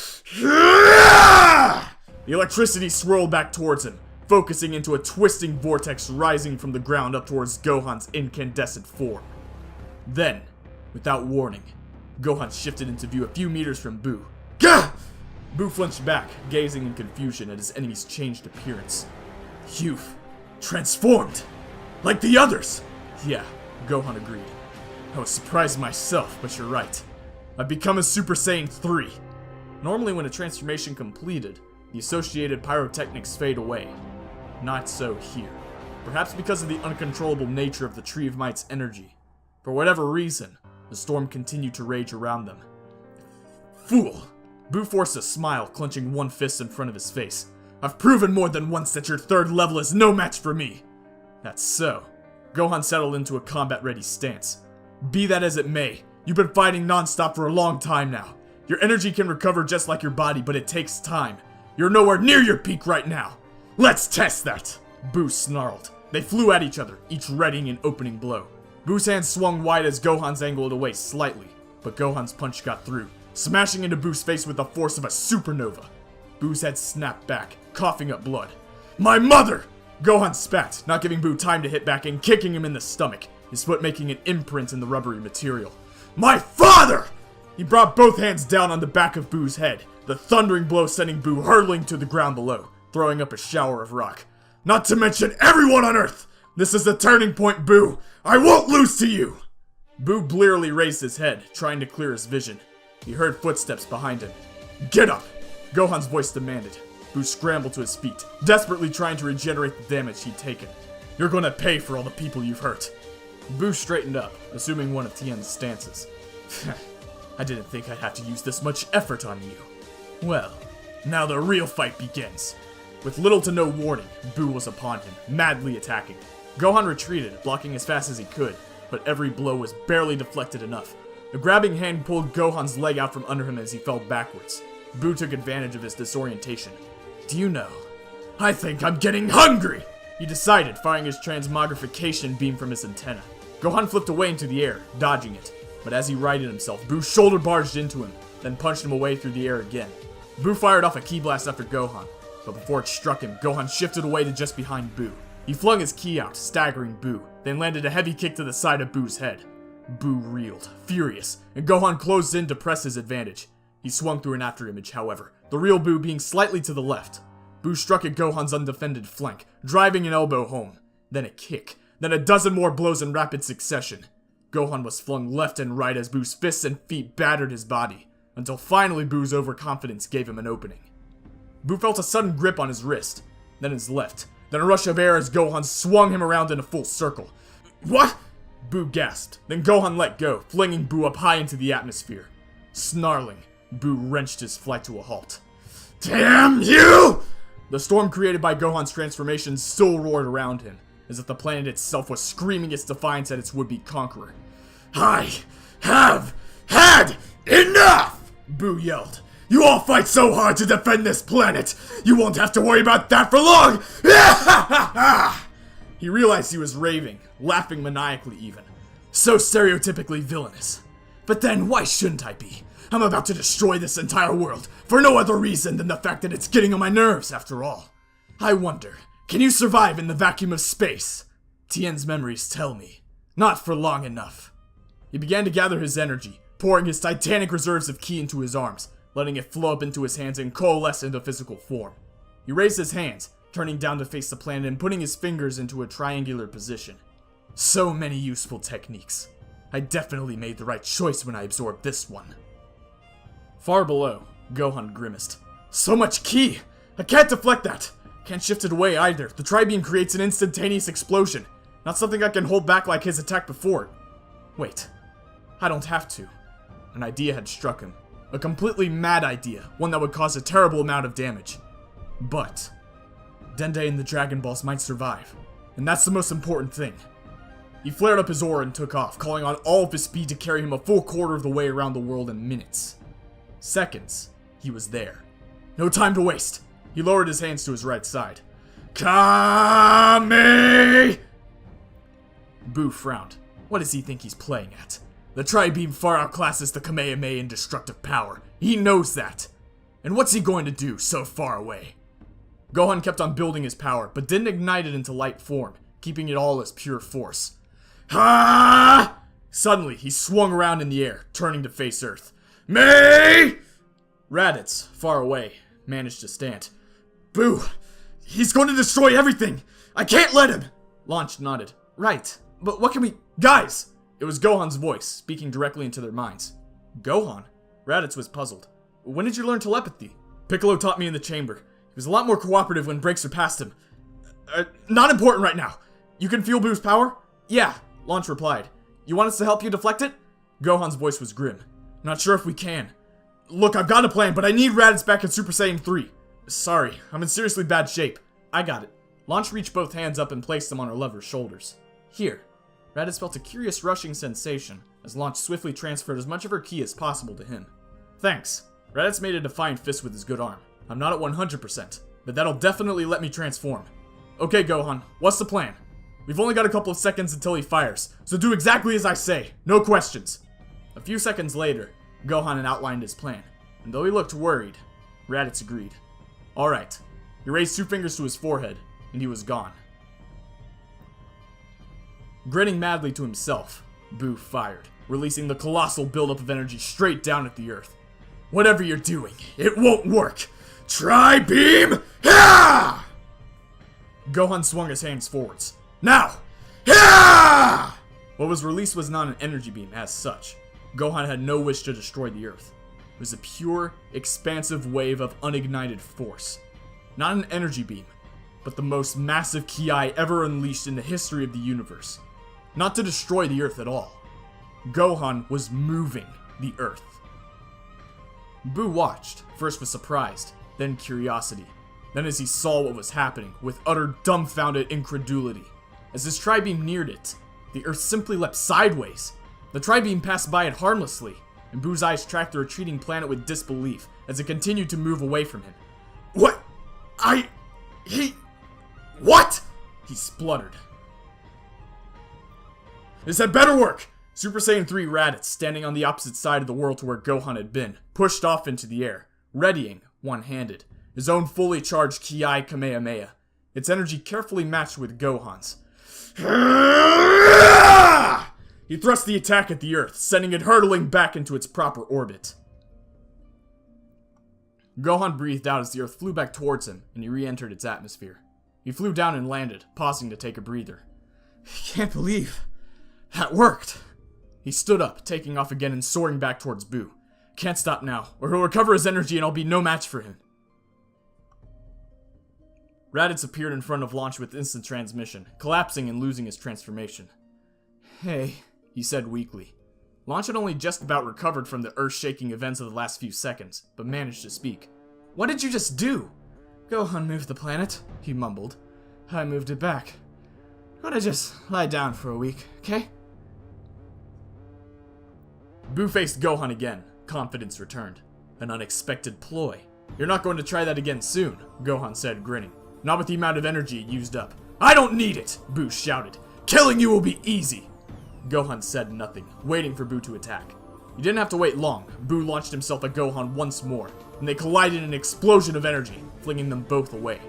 electricity swirled back towards him, focusing into a twisting vortex rising from the ground up towards Gohan's incandescent form. Then, without warning, Gohan shifted into view a few meters from Buu. Gah! Buu flinched back, gazing in confusion at his enemy's changed appearance. You've transformed! Like the others! Yeah, Gohan agreed. I was surprised myself, but you're right. I've become a Super Saiyan 3. Normally when a transformation completed, the associated pyrotechnics fade away. Not so here. Perhaps because of the uncontrollable nature of the Tree of Might's energy. For whatever reason, the storm continued to rage around them. Fool! Buu forced a smile, clenching one fist in front of his face. I've proven more than once that your third level is no match for me! That's so. Gohan settled into a combat-ready stance. Be that as it may, you've been fighting non-stop for a long time now. Your energy can recover just like your body, but it takes time. You're nowhere near your peak right now. Let's test that! Buu snarled. They flew at each other, each readying an opening blow. Buu's hand swung wide as Gohan's angled away slightly, but Gohan's punch got through, smashing into Buu's face with the force of a supernova. Buu's head snapped back, coughing up blood. My mother! Gohan spat, not giving Buu time to hit back and kicking him in the stomach, his foot making an imprint in the rubbery material. My father! He brought both hands down on the back of Buu's head, the thundering blow sending Buu hurtling to the ground below, throwing up a shower of rock. Not to mention everyone on Earth! This is the turning point, Buu! I won't lose to you! Buu blearily raised his head, trying to clear his vision. He heard footsteps behind him. Get up! Gohan's voice demanded. Buu scrambled to his feet, desperately trying to regenerate the damage he'd taken. You're gonna pay for all the people you've hurt. Buu straightened up, assuming one of Tien's stances. I didn't think I'd have to use this much effort on you. Well, now the real fight begins. With little to no warning, Buu was upon him, madly attacking. Gohan retreated, blocking as fast as he could, but every blow was barely deflected enough. The grabbing hand pulled Gohan's leg out from under him as he fell backwards. Buu took advantage of his disorientation. Do you know, I think I'm getting hungry! He decided, firing his transmogrification beam from his antenna. Gohan flipped away into the air, dodging it. But as he righted himself, Buu shoulder barged into him, then punched him away through the air again. Buu fired off a ki blast after Gohan, but before it struck him, Gohan shifted away to just behind Buu. He flung his ki out, staggering Buu, then landed a heavy kick to the side of Buu's head. Buu reeled, furious, and Gohan closed in to press his advantage. He swung through an afterimage, however, the real Buu being slightly to the left. Buu struck at Gohan's undefended flank, driving an elbow home, then a kick, then a dozen more blows in rapid succession. Gohan was flung left and right as Buu's fists and feet battered his body, until finally Buu's overconfidence gave him an opening. Boo felt a sudden grip on his wrist, then his left, then a rush of air as Gohan swung him around in a full circle. What? Boo gasped, then Gohan let go, flinging Boo up high into the atmosphere. Snarling, Boo wrenched his flight to a halt. Damn you! The storm created by Gohan's transformation still roared around him, as if the planet itself was screaming its defiance at its would-be conqueror. I have had enough! Boo yelled. You all fight so hard to defend this planet! You won't have to worry about that for long! He realized he was raving, laughing maniacally even. So stereotypically villainous. But then, why shouldn't I be? I'm about to destroy this entire world, for no other reason than the fact that it's getting on my nerves, after all. I wonder, can you survive in the vacuum of space? Tien's memories tell me. Not for long enough. He began to gather his energy, pouring his titanic reserves of ki into his arms, letting it flow up into his hands and coalesce into physical form. He raised his hands, turning down to face the planet and putting his fingers into a triangular position. So many useful techniques. I definitely made the right choice when I absorbed this one. Far below, Gohan grimaced. So much ki! I can't deflect that! Can't shift it away either. The tri-beam creates an instantaneous explosion. Not something I can hold back like his attack before. Wait. I don't have to. An idea had struck him. A completely mad idea, one that would cause a terrible amount of damage. But Dende and the Dragon Balls might survive, and that's the most important thing. He flared up his aura and took off, calling on all of his speed to carry him a full quarter of the way around the world in minutes. Seconds, he was there. No time to waste. He lowered his hands to his right side. Kami! Boo frowned. What does he think he's playing at? The Tri-Beam far outclasses the Kamehameha in destructive power. He knows that. And what's he going to do so far away? Gohan kept on building his power, but didn't ignite it into light form, keeping it all as pure force. Ha! Suddenly, he swung around in the air, turning to face Earth. May! Raditz, far away, managed to stand. Boo! He's going to destroy everything! I can't let him! Launch nodded. Right, but what can we... Guys! It was Gohan's voice, speaking directly into their minds. Gohan? Raditz was puzzled. When did you learn telepathy? Piccolo taught me in the chamber. He was a lot more cooperative when breaks surpassed him. Not important right now. You can feel Boo's power? Yeah, Launch replied. You want us to help you deflect it? Gohan's voice was grim. Not sure if we can. Look, I've got a plan, but I need Raditz back in Super Saiyan 3. Sorry, I'm in seriously bad shape. I got it. Launch reached both hands up and placed them on her lover's shoulders. Here. Raditz felt a curious rushing sensation as Launch swiftly transferred as much of her ki as possible to him. Thanks. Raditz made a defiant fist with his good arm. I'm not at 100%, but that'll definitely let me transform. Okay, Gohan, what's the plan? We've only got a couple of seconds until he fires, so do exactly as I say. No questions. A few seconds later, Gohan had outlined his plan, and though he looked worried, Raditz agreed. Alright. He raised two fingers to his forehead, and he was gone. Grinning madly to himself, Boo fired, releasing the colossal buildup of energy straight down at the Earth. Whatever you're doing, it won't work! Tri-beam! Ha! Gohan swung his hands forwards. Now! Ha! What was released was not an energy beam as such. Gohan had no wish to destroy the Earth. It was a pure, expansive wave of unignited force. Not an energy beam, but the most massive ki ever unleashed in the history of the universe. Not to destroy the Earth at all. Gohan was moving the Earth. Boo watched, first with surprise, then curiosity. Then as he saw what was happening, with utter dumbfounded incredulity. As his tri-beam neared it, the Earth simply leapt sideways. The tri-beam passed by it harmlessly, and Boo's eyes tracked the retreating planet with disbelief as it continued to move away from him. What? What? He spluttered. This had better work! Super Saiyan 3 Raditz, standing on the opposite side of the world to where Gohan had been, pushed off into the air, readying, one-handed, his own fully charged Ki Kamehameha, its energy carefully matched with Gohan's. He thrust the attack at the Earth, sending it hurtling back into its proper orbit. Gohan breathed out as the Earth flew back towards him, and he re-entered its atmosphere. He flew down and landed, pausing to take a breather. I can't believe that worked. He stood up, taking off again and soaring back towards Boo. Can't stop now, or he'll recover his energy and I'll be no match for him. Raditz appeared in front of launch with instant transmission, collapsing and losing his transformation. "Hey," he said weakly. Launch had only just about recovered from the earth-shaking events of the last few seconds, but managed to speak. "What did you just do?" "Gohan moved the planet," he mumbled. "I moved it back. Gonna just lie down for a week, okay?" Buu faced Gohan again. Confidence returned. An unexpected ploy. "You're not going to try that again soon," Gohan said, grinning. "Not with the amount of energy it used up." "I don't need it!" Buu shouted. "Killing you will be easy!" Gohan said nothing, waiting for Buu to attack. He didn't have to wait long. Buu launched himself at Gohan once more, and they collided in an explosion of energy, flinging them both away.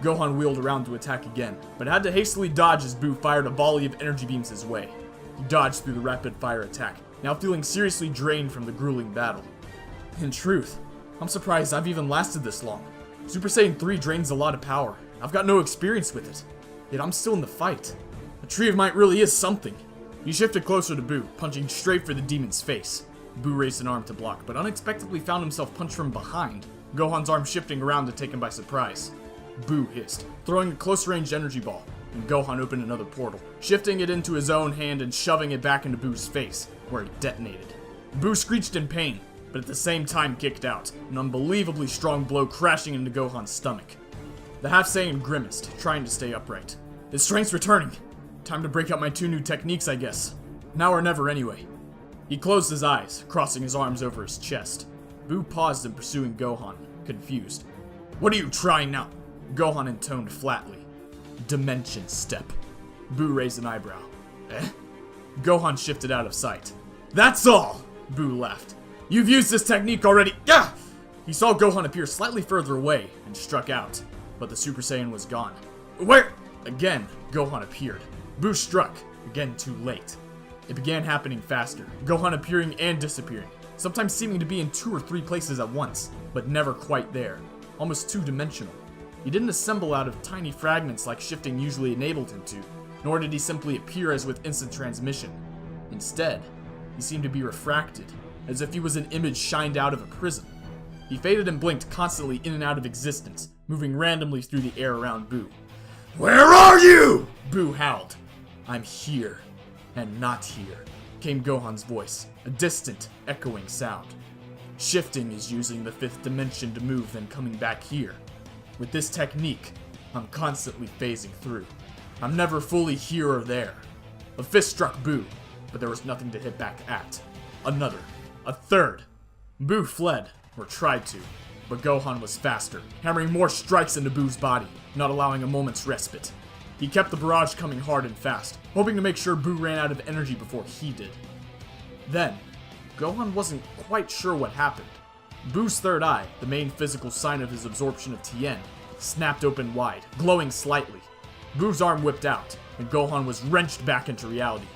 Gohan wheeled around to attack again, but had to hastily dodge as Buu fired a volley of energy beams his way. He dodged through the rapid-fire attack, now feeling seriously drained from the grueling battle. In truth, I'm surprised I've even lasted this long. Super Saiyan 3 drains a lot of power. I've got no experience with it. Yet I'm still in the fight. A tree of might really is something. He shifted closer to Buu, punching straight for the demon's face. Buu raised an arm to block, but unexpectedly found himself punched from behind, Gohan's arm shifting around to take him by surprise. Buu hissed, throwing a close-range energy ball, and Gohan opened another portal, shifting it into his own hand and shoving it back into Buu's face, where it detonated. Buu screeched in pain, but at the same time kicked out, an unbelievably strong blow crashing into Gohan's stomach. The half-Saiyan grimaced, trying to stay upright. His strength's returning. Time to break out my 2 new techniques, I guess. Now or never, anyway. He closed his eyes, crossing his arms over his chest. Buu paused in pursuing Gohan, confused. "What are you trying now?" Gohan intoned flatly. "Dimension step." Buu raised an eyebrow. "Eh?" Gohan shifted out of sight. "That's all!" Buu laughed. "You've used this technique already." Gah! He saw Gohan appear slightly further away and struck out, but the Super Saiyan was gone. "Where?" Again, Gohan appeared. Buu struck, again too late. It began happening faster, Gohan appearing and disappearing, sometimes seeming to be in 2 or 3 places at once, but never quite there, almost two-dimensional. He didn't assemble out of tiny fragments like shifting usually enabled him to, nor did he simply appear as with instant transmission. Instead, he seemed to be refracted, as if he was an image shined out of a prism. He faded and blinked constantly in and out of existence, moving randomly through the air around Buu. "Where are you?" Buu howled. "I'm here, and not here," came Gohan's voice, a distant, echoing sound. "Shifting is using the 5th dimension to move, then coming back here. With this technique, I'm constantly phasing through. I'm never fully here or there." A fist struck Buu, but there was nothing to hit back at. Another. A third. Buu fled, or tried to, but Gohan was faster, hammering more strikes into Buu's body, not allowing a moment's respite. He kept the barrage coming hard and fast, hoping to make sure Buu ran out of energy before he did. Then, Gohan wasn't quite sure what happened. Buu's third eye, the main physical sign of his absorption of Tien, snapped open wide, glowing slightly. Buu's arm whipped out, and Gohan was wrenched back into reality.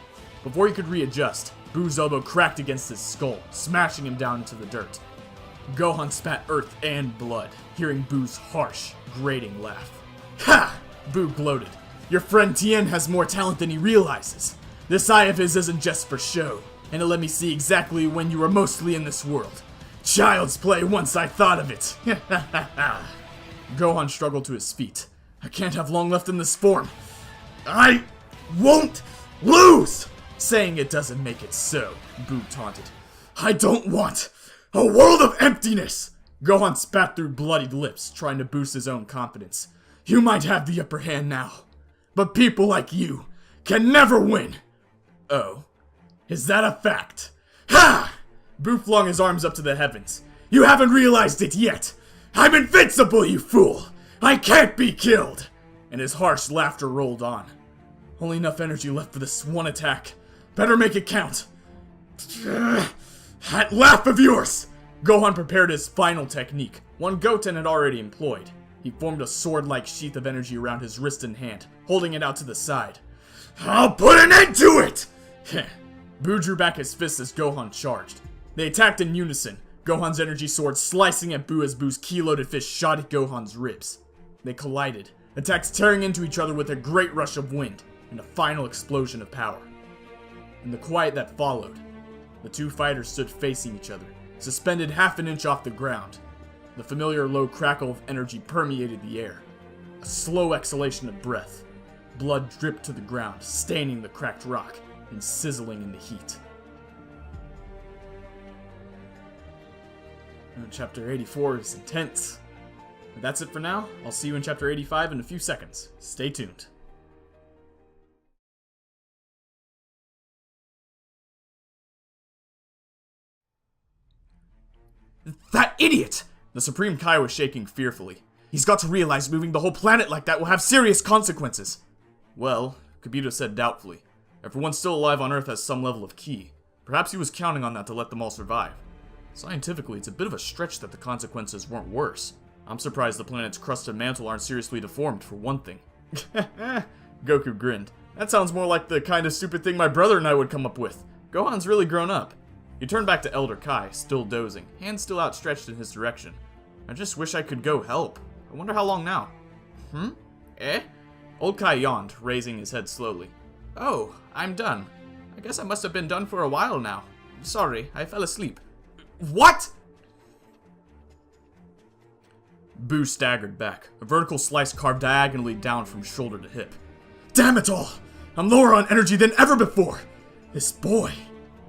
Before he could readjust, Buu's elbow cracked against his skull, smashing him down into the dirt. Gohan spat earth and blood, hearing Buu's harsh, grating laugh. "Ha!" Buu gloated. "Your friend Tien has more talent than he realizes. This eye of his isn't just for show, and it let me see exactly when you were mostly in this world. Child's play once I thought of it." Gohan struggled to his feet. "I can't have long left in this form. I won't lose!" "Saying it doesn't make it so," Buu taunted. "I don't want a world of emptiness!" Gohan spat through bloodied lips, trying to boost his own confidence. "You might have the upper hand now, but people like you can never win." "Oh, is that a fact?" "Ha!" Buu flung his arms up to the heavens. "You haven't realized it yet! I'm invincible, you fool! I can't be killed!" And his harsh laughter rolled on. "Only enough energy left for this one attack. Better make it count." "That laugh of yours!" Gohan prepared his final technique, one Goten had already employed. He formed a sword-like sheath of energy around his wrist and hand, holding it out to the side. "I'll put an end to it!" Buu drew back his fist as Gohan charged. They attacked in unison, Gohan's energy sword slicing at Buu as Buu's ki-loaded fist shot at Gohan's ribs. They collided, attacks tearing into each other with a great rush of wind, and a final explosion of power. In the quiet that followed, the two fighters stood facing each other, suspended half an inch off the ground. The familiar low crackle of energy permeated the air. A slow exhalation of breath. Blood dripped to the ground, staining the cracked rock and sizzling in the heat. Chapter 84 is intense. But that's it for now. I'll see you in Chapter 85 in a few seconds. Stay tuned. That idiot! The Supreme Kai was shaking fearfully. He's got to realize moving the whole planet like that will have serious consequences. Well, Kibito said doubtfully. Everyone still alive on Earth has some level of ki. Perhaps he was counting on that to let them all survive. Scientifically, it's a bit of a stretch that the consequences weren't worse. I'm surprised the planet's crust and mantle aren't seriously deformed, for one thing. Goku grinned. That sounds more like the kind of stupid thing my brother and I would come up with. Gohan's really grown up. He turned back to Elder Kai, still dozing, hands still outstretched in his direction. I just wish I could go help. I wonder how long now. Eh? Old Kai yawned, raising his head slowly. Oh, I'm done. I guess I must have been done for a while now. Sorry, I fell asleep. What? Boo staggered back, a vertical slice carved diagonally down from shoulder to hip. Damn it all! I'm lower on energy than ever before! This boy...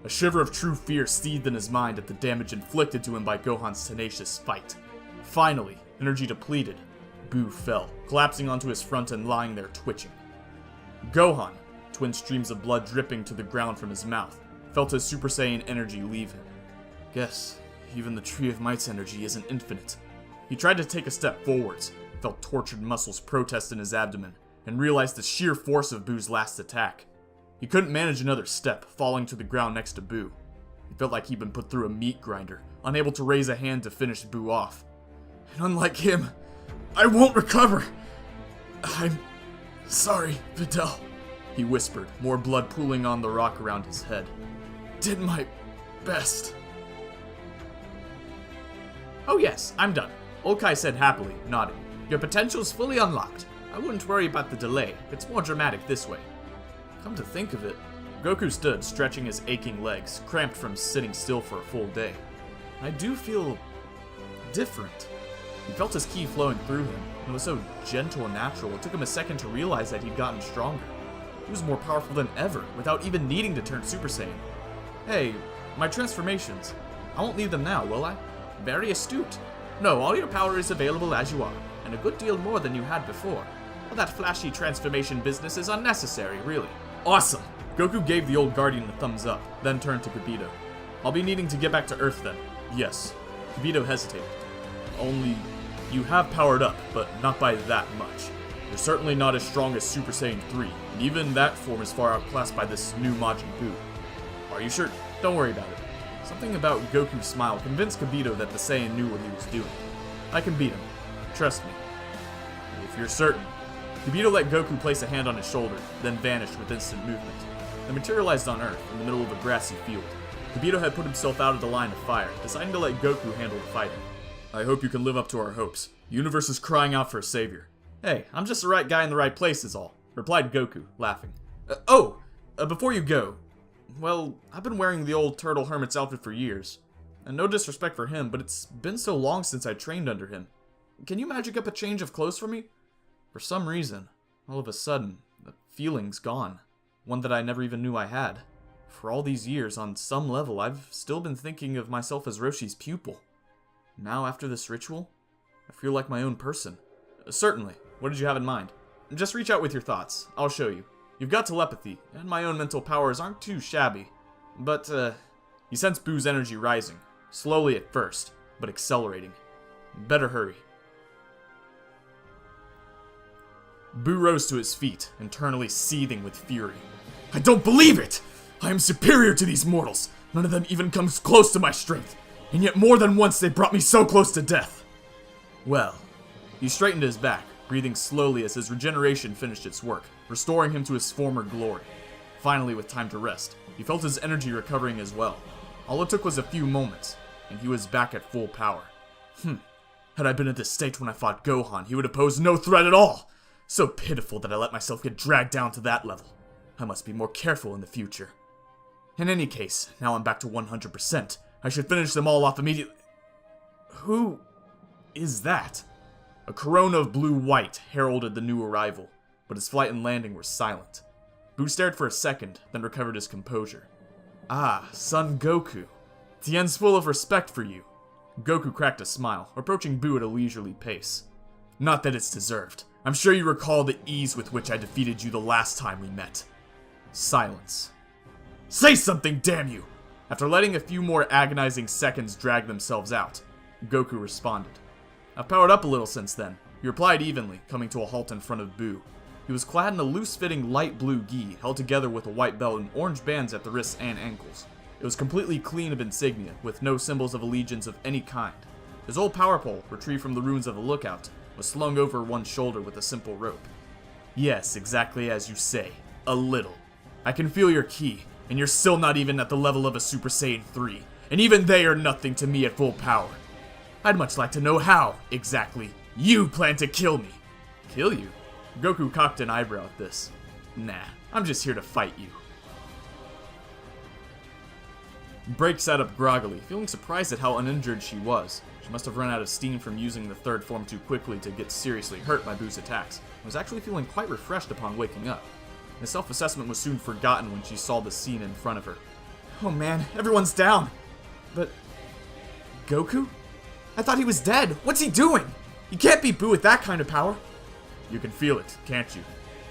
A shiver of true fear seethed in his mind at the damage inflicted to him by Gohan's tenacious fight. Finally, energy depleted, Boo fell, collapsing onto his front and lying there twitching. Gohan, twin streams of blood dripping to the ground from his mouth, felt his Super Saiyan energy leave him. Guess, even the Tree of Might's energy isn't infinite. He tried to take a step forwards, felt tortured muscles protest in his abdomen, and realized the sheer force of Boo's last attack. He couldn't manage another step, falling to the ground next to Boo. He felt like he'd been put through a meat grinder, unable to raise a hand to finish Boo off. And unlike him, I won't recover! I'm sorry, Videl, he whispered, more blood pooling on the rock around his head. Did my best. Oh yes, I'm done, Old Kai said happily, nodding. Your potential's fully unlocked. I wouldn't worry about the delay. It's more dramatic this way. Come to think of it, Goku stood, stretching his aching legs, cramped from sitting still for a full day. I do feel... different. He felt his ki flowing through him, and it was so gentle and natural, it took him a second to realize that he'd gotten stronger. He was more powerful than ever, without even needing to turn Super Saiyan. Hey, my transformations. I won't leave them now, will I? Very astute. No, all your power is available as you are, and a good deal more than you had before. All that flashy transformation business is unnecessary, really. Awesome! Goku gave the old guardian a thumbs up, then turned to Kibito. I'll be needing to get back to Earth then. Yes. Kibito hesitated. Only, you have powered up, but not by that much. You're certainly not as strong as Super Saiyan 3, and even that form is far outclassed by this new Majin Buu. Are you sure? Don't worry about it. Something about Goku's smile convinced Kibito that the Saiyan knew what he was doing. I can beat him. Trust me. If you're certain. Kibito let Goku place a hand on his shoulder, then vanished with instant movement. They materialized on Earth, in the middle of a grassy field. Kibito had put himself out of the line of fire, deciding to let Goku handle the fighting. I hope you can live up to our hopes. The universe is crying out for a savior. Hey, I'm just the right guy in the right place is all, replied Goku, laughing. Before you go, well, I've been wearing the old Turtle Hermit's outfit for years. And no disrespect for him, but it's been so long since I trained under him. Can you magic up a change of clothes for me? For some reason, all of a sudden, the feeling's gone. One that I never even knew I had. For all these years, on some level, I've still been thinking of myself as Roshi's pupil. Now, after this ritual, I feel like my own person. Certainly. What did you have in mind? Just reach out with your thoughts. I'll show you. You've got telepathy, and my own mental powers aren't too shabby. But, you sense Boo's energy rising. Slowly at first, but accelerating. Better hurry. Boo rose to his feet, internally seething with fury. I don't believe it! I am superior to these mortals. None of them even comes close to my strength. And yet more than once they brought me so close to death. Well, he straightened his back, breathing slowly as his regeneration finished its work, restoring him to his former glory. Finally, with time to rest, he felt his energy recovering as well. All it took was a few moments, and he was back at full power. Had I been in this state when I fought Gohan, he would have posed no threat at all. So pitiful that I let myself get dragged down to that level. I must be more careful in the future. In any case, now I'm back to 100%. I should finish them all off immediately. Who is that? A corona of blue-white heralded the new arrival, but his flight and landing were silent. Buu stared for a second, then recovered his composure. Ah, son Goku. Tien's full of respect for you. Goku cracked a smile, approaching Buu at a leisurely pace. Not that it's deserved. I'm sure you recall the ease with which I defeated you the last time we met. Silence. Say something, damn you! After letting a few more agonizing seconds drag themselves out, Goku responded. I've powered up a little since then. He replied evenly, coming to a halt in front of Buu. He was clad in a loose-fitting light blue gi, held together with a white belt and orange bands at the wrists and ankles. It was completely clean of insignia, with no symbols of allegiance of any kind. His old power pole, retrieved from the ruins of the lookout, was slung over one shoulder with a simple rope. Yes, exactly as you say. A little. I can feel your ki, and you're still not even at the level of a Super Saiyan 3, and even they are nothing to me at full power. I'd much like to know how, exactly, you plan to kill me. Kill you? Goku cocked an eyebrow at this. Nah, I'm just here to fight you. Break sat up groggily, feeling surprised at how uninjured she was. She must have run out of steam from using the third form too quickly to get seriously hurt by Buu's attacks, and was actually feeling quite refreshed upon waking up. His self-assessment was soon forgotten when she saw the scene in front of her. Oh man, everyone's down! But... Goku? I thought he was dead! What's he doing? You can't beat Buu with that kind of power! You can feel it, can't you?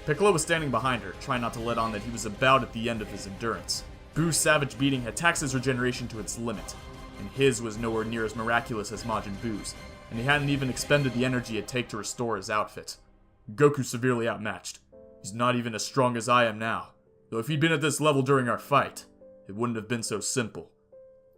Piccolo was standing behind her, trying not to let on that he was about at the end of his endurance. Buu's savage beating had taxed his regeneration to its limit, and his was nowhere near as miraculous as Majin Buu's, and he hadn't even expended the energy it'd take to restore his outfit. Goku's severely outmatched. He's not even as strong as I am now, though if he'd been at this level during our fight, it wouldn't have been so simple.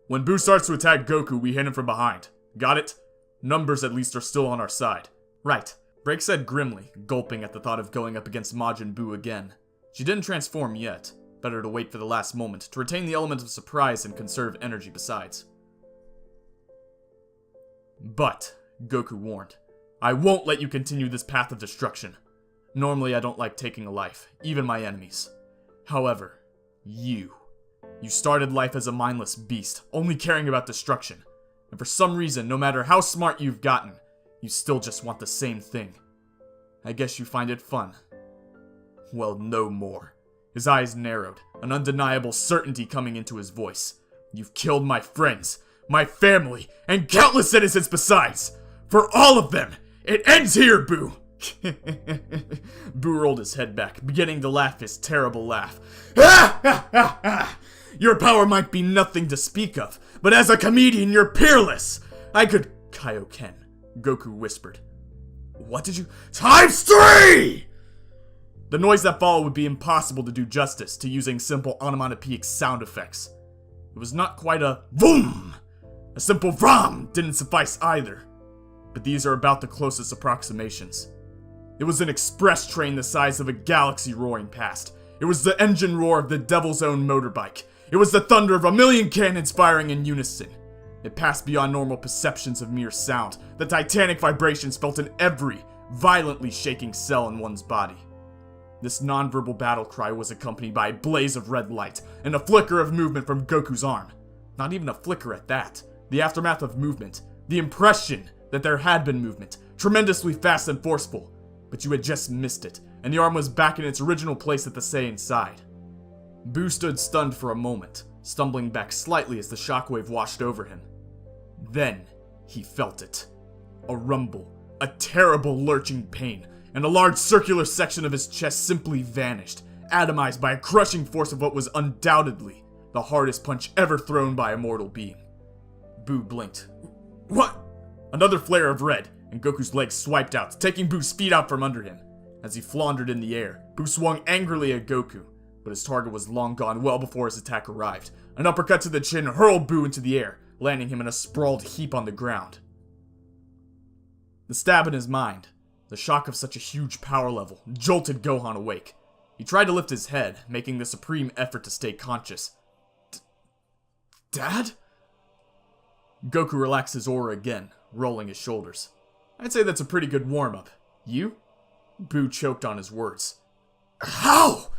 When Buu starts to attack Goku, we hit him from behind. Got it? Numbers at least are still on our side. Right. Break said grimly, gulping at the thought of going up against Majin Buu again. She didn't transform yet. Better to wait for the last moment, to retain the element of surprise and conserve energy besides. But, Goku warned, I won't let you continue this path of destruction. Normally I don't like taking a life, even my enemies. However, you started life as a mindless beast, only caring about destruction. And for some reason, no matter how smart you've gotten, you still just want the same thing. I guess you find it fun. Well, no more. His eyes narrowed, an undeniable certainty coming into his voice. You've killed my friends, my family, and countless citizens besides! For all of them! It ends here, Buu! Buu rolled his head back, beginning to laugh his terrible laugh. Ha ha ha ha! Your power might be nothing to speak of, but as a comedian you're peerless! I could... Kaioken, Goku whispered. What did you... ×3! The noise that followed would be impossible to do justice to using simple onomatopoeic sound effects. It was not quite a VOOM! A simple VRAM didn't suffice either. But these are about the closest approximations. It was an express train the size of a galaxy roaring past. It was the engine roar of the devil's own motorbike. It was the thunder of a million cannons firing in unison. It passed beyond normal perceptions of mere sound, the titanic vibrations felt in every violently shaking cell in one's body. This non-verbal battle cry was accompanied by a blaze of red light and a flicker of movement from Goku's arm. Not even a flicker at that. The aftermath of movement. The impression that there had been movement. Tremendously fast and forceful. But you had just missed it, and the arm was back in its original place at the Saiyan's side. Buu stood stunned for a moment, stumbling back slightly as the shockwave washed over him. Then, he felt it. A rumble, a terrible lurching pain, and a large circular section of his chest simply vanished, atomized by a crushing force of what was undoubtedly the hardest punch ever thrown by a mortal being. Buu blinked. What? Another flare of red, and Goku's legs swiped out, taking Buu's feet out from under him. As he floundered in the air, Buu swung angrily at Goku, but his target was long gone well before his attack arrived. An uppercut to the chin hurled Buu into the air, landing him in a sprawled heap on the ground. The stab in his mind, the shock of such a huge power level, jolted Gohan awake. He tried to lift his head, making the supreme effort to stay conscious. Dad? Goku relaxed his aura again, rolling his shoulders. I'd say that's a pretty good warm-up. You? Buu choked on his words. How?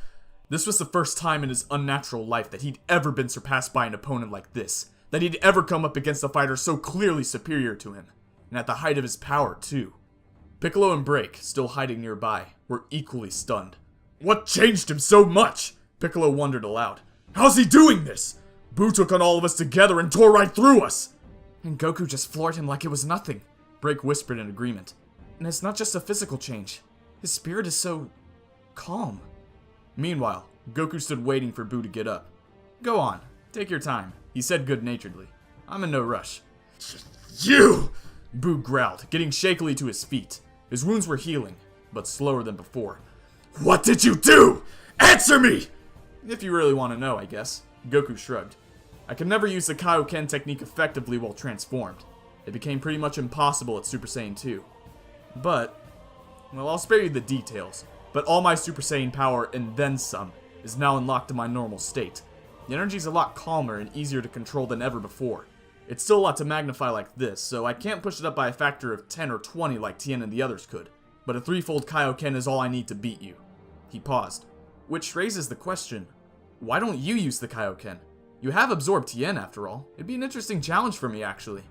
This was the first time in his unnatural life that he'd ever been surpassed by an opponent like this, that he'd ever come up against a fighter so clearly superior to him, and at the height of his power, too. Piccolo and Break, still hiding nearby, were equally stunned. What changed him so much? Piccolo wondered aloud. How's he doing this? Buu took on all of us together and tore right through us! And Goku just floored him like it was nothing, Break whispered in agreement. And it's not just a physical change. His spirit is so calm. Meanwhile, Goku stood waiting for Buu to get up. Go on, take your time, he said good-naturedly. I'm in no rush. You! Buu growled, getting shakily to his feet. His wounds were healing, but slower than before. What did you do? Answer me! If you really want to know, I guess. Goku shrugged. I could never use the Kaioken technique effectively while transformed. It became pretty much impossible at Super Saiyan 2. But, well, I'll spare you the details, but all my Super Saiyan power and then some is now unlocked in my normal state. The energy's a lot calmer and easier to control than ever before. It's still a lot to magnify like this, so I can't push it up by a factor of 10 or 20 like Tien and the others could, but a threefold Kaioken is all I need to beat you. He paused. Which raises the question, why don't you use the Kaioken? You have absorbed Tien after all. It'd be an interesting challenge for me actually.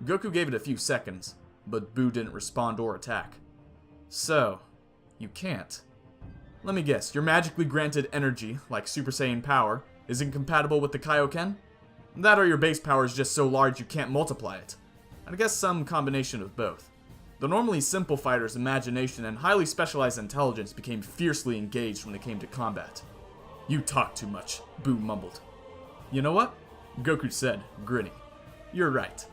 Goku gave it a few seconds, but Buu didn't respond or attack. So, you can't. Let me guess, your magically granted energy, like Super Saiyan power, is incompatible with the Kaioken? That or your base power is just so large you can't multiply it. I guess some combination of both. The normally simple fighter's imagination and highly specialized intelligence became fiercely engaged when it came to combat. You talk too much, Buu mumbled. You know what? Goku said, grinning. You're right.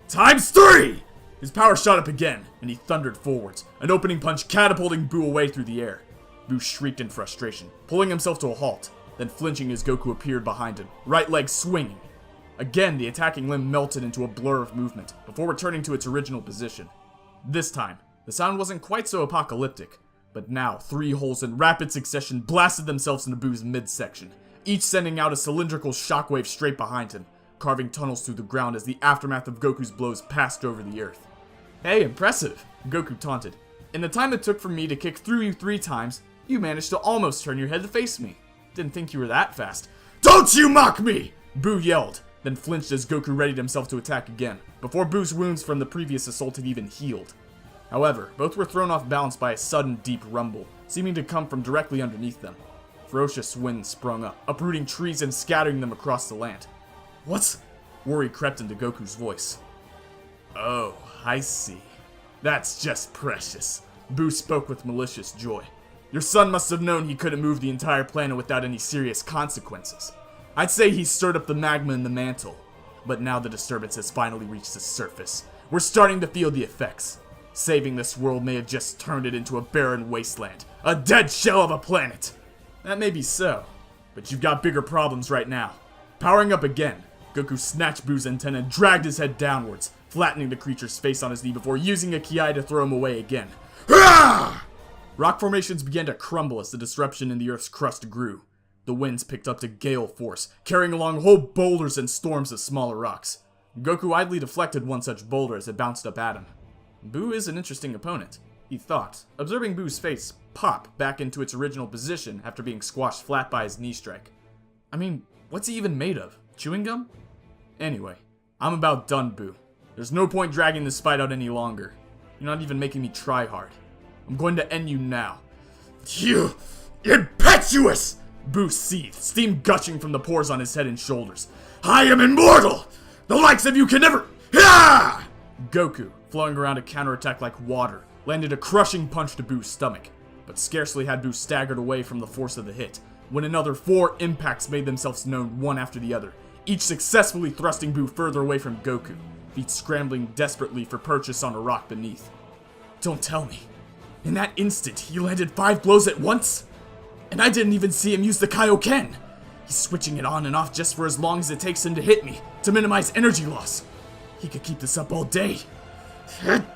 ×3! His power shot up again, and he thundered forwards, an opening punch catapulting Buu away through the air. Buu shrieked in frustration, pulling himself to a halt, then flinching as Goku appeared behind him, right leg swinging. Again, the attacking limb melted into a blur of movement, before returning to its original position. This time, the sound wasn't quite so apocalyptic, but now 3 holes in rapid succession blasted themselves into Buu's midsection, each sending out a cylindrical shockwave straight behind him, carving tunnels through the ground as the aftermath of Goku's blows passed over the earth. Hey, impressive, Goku taunted. In the time it took for me to kick through you 3 times, you managed to almost turn your head to face me. Didn't think you were that fast. Don't you mock me! Buu yelled, then flinched as Goku readied himself to attack again, before Buu's wounds from the previous assault had even healed. However, both were thrown off balance by a sudden deep rumble, seeming to come from directly underneath them. Ferocious winds sprung up, uprooting trees and scattering them across the land. What? Worry crept into Goku's voice. Oh, I see. That's just precious. Buu spoke with malicious joy. Your son must have known he couldn't move the entire planet without any serious consequences. I'd say he stirred up the magma in the mantle. But now the disturbance has finally reached the surface. We're starting to feel the effects. Saving this world may have just turned it into a barren wasteland. A dead shell of a planet! That may be so, but you've got bigger problems right now. Powering up again, Goku snatched Buu's antenna and dragged his head downwards, flattening the creature's face on his knee before using a ki to throw him away again. Hurrah! Rock formations began to crumble as the disruption in the Earth's crust grew. The winds picked up to gale force, carrying along whole boulders and storms of smaller rocks. Goku idly deflected one such boulder as it bounced up at him. Buu is an interesting opponent, he thought, observing Buu's face pop back into its original position after being squashed flat by his knee strike. I mean, what's he even made of? Chewing gum? Anyway, I'm about done, Buu. There's no point dragging this fight out any longer. You're not even making me try hard. I'm going to end you now. You impetuous! Buu seethed, steam gushing from the pores on his head and shoulders. I am immortal! The likes of you can never... Ah! Goku, flowing around to counterattack like water, landed a crushing punch to Buu's stomach. But scarcely had Buu staggered away from the force of the hit, when another 4 impacts made themselves known one after the other, each successfully thrusting Buu further away from Goku, feet scrambling desperately for purchase on a rock beneath. Don't tell me. In that instant, he landed 5 blows at once? And I didn't even see him use the Kaioken! He's switching it on and off just for as long as it takes him to hit me, to minimize energy loss. He could keep this up all day.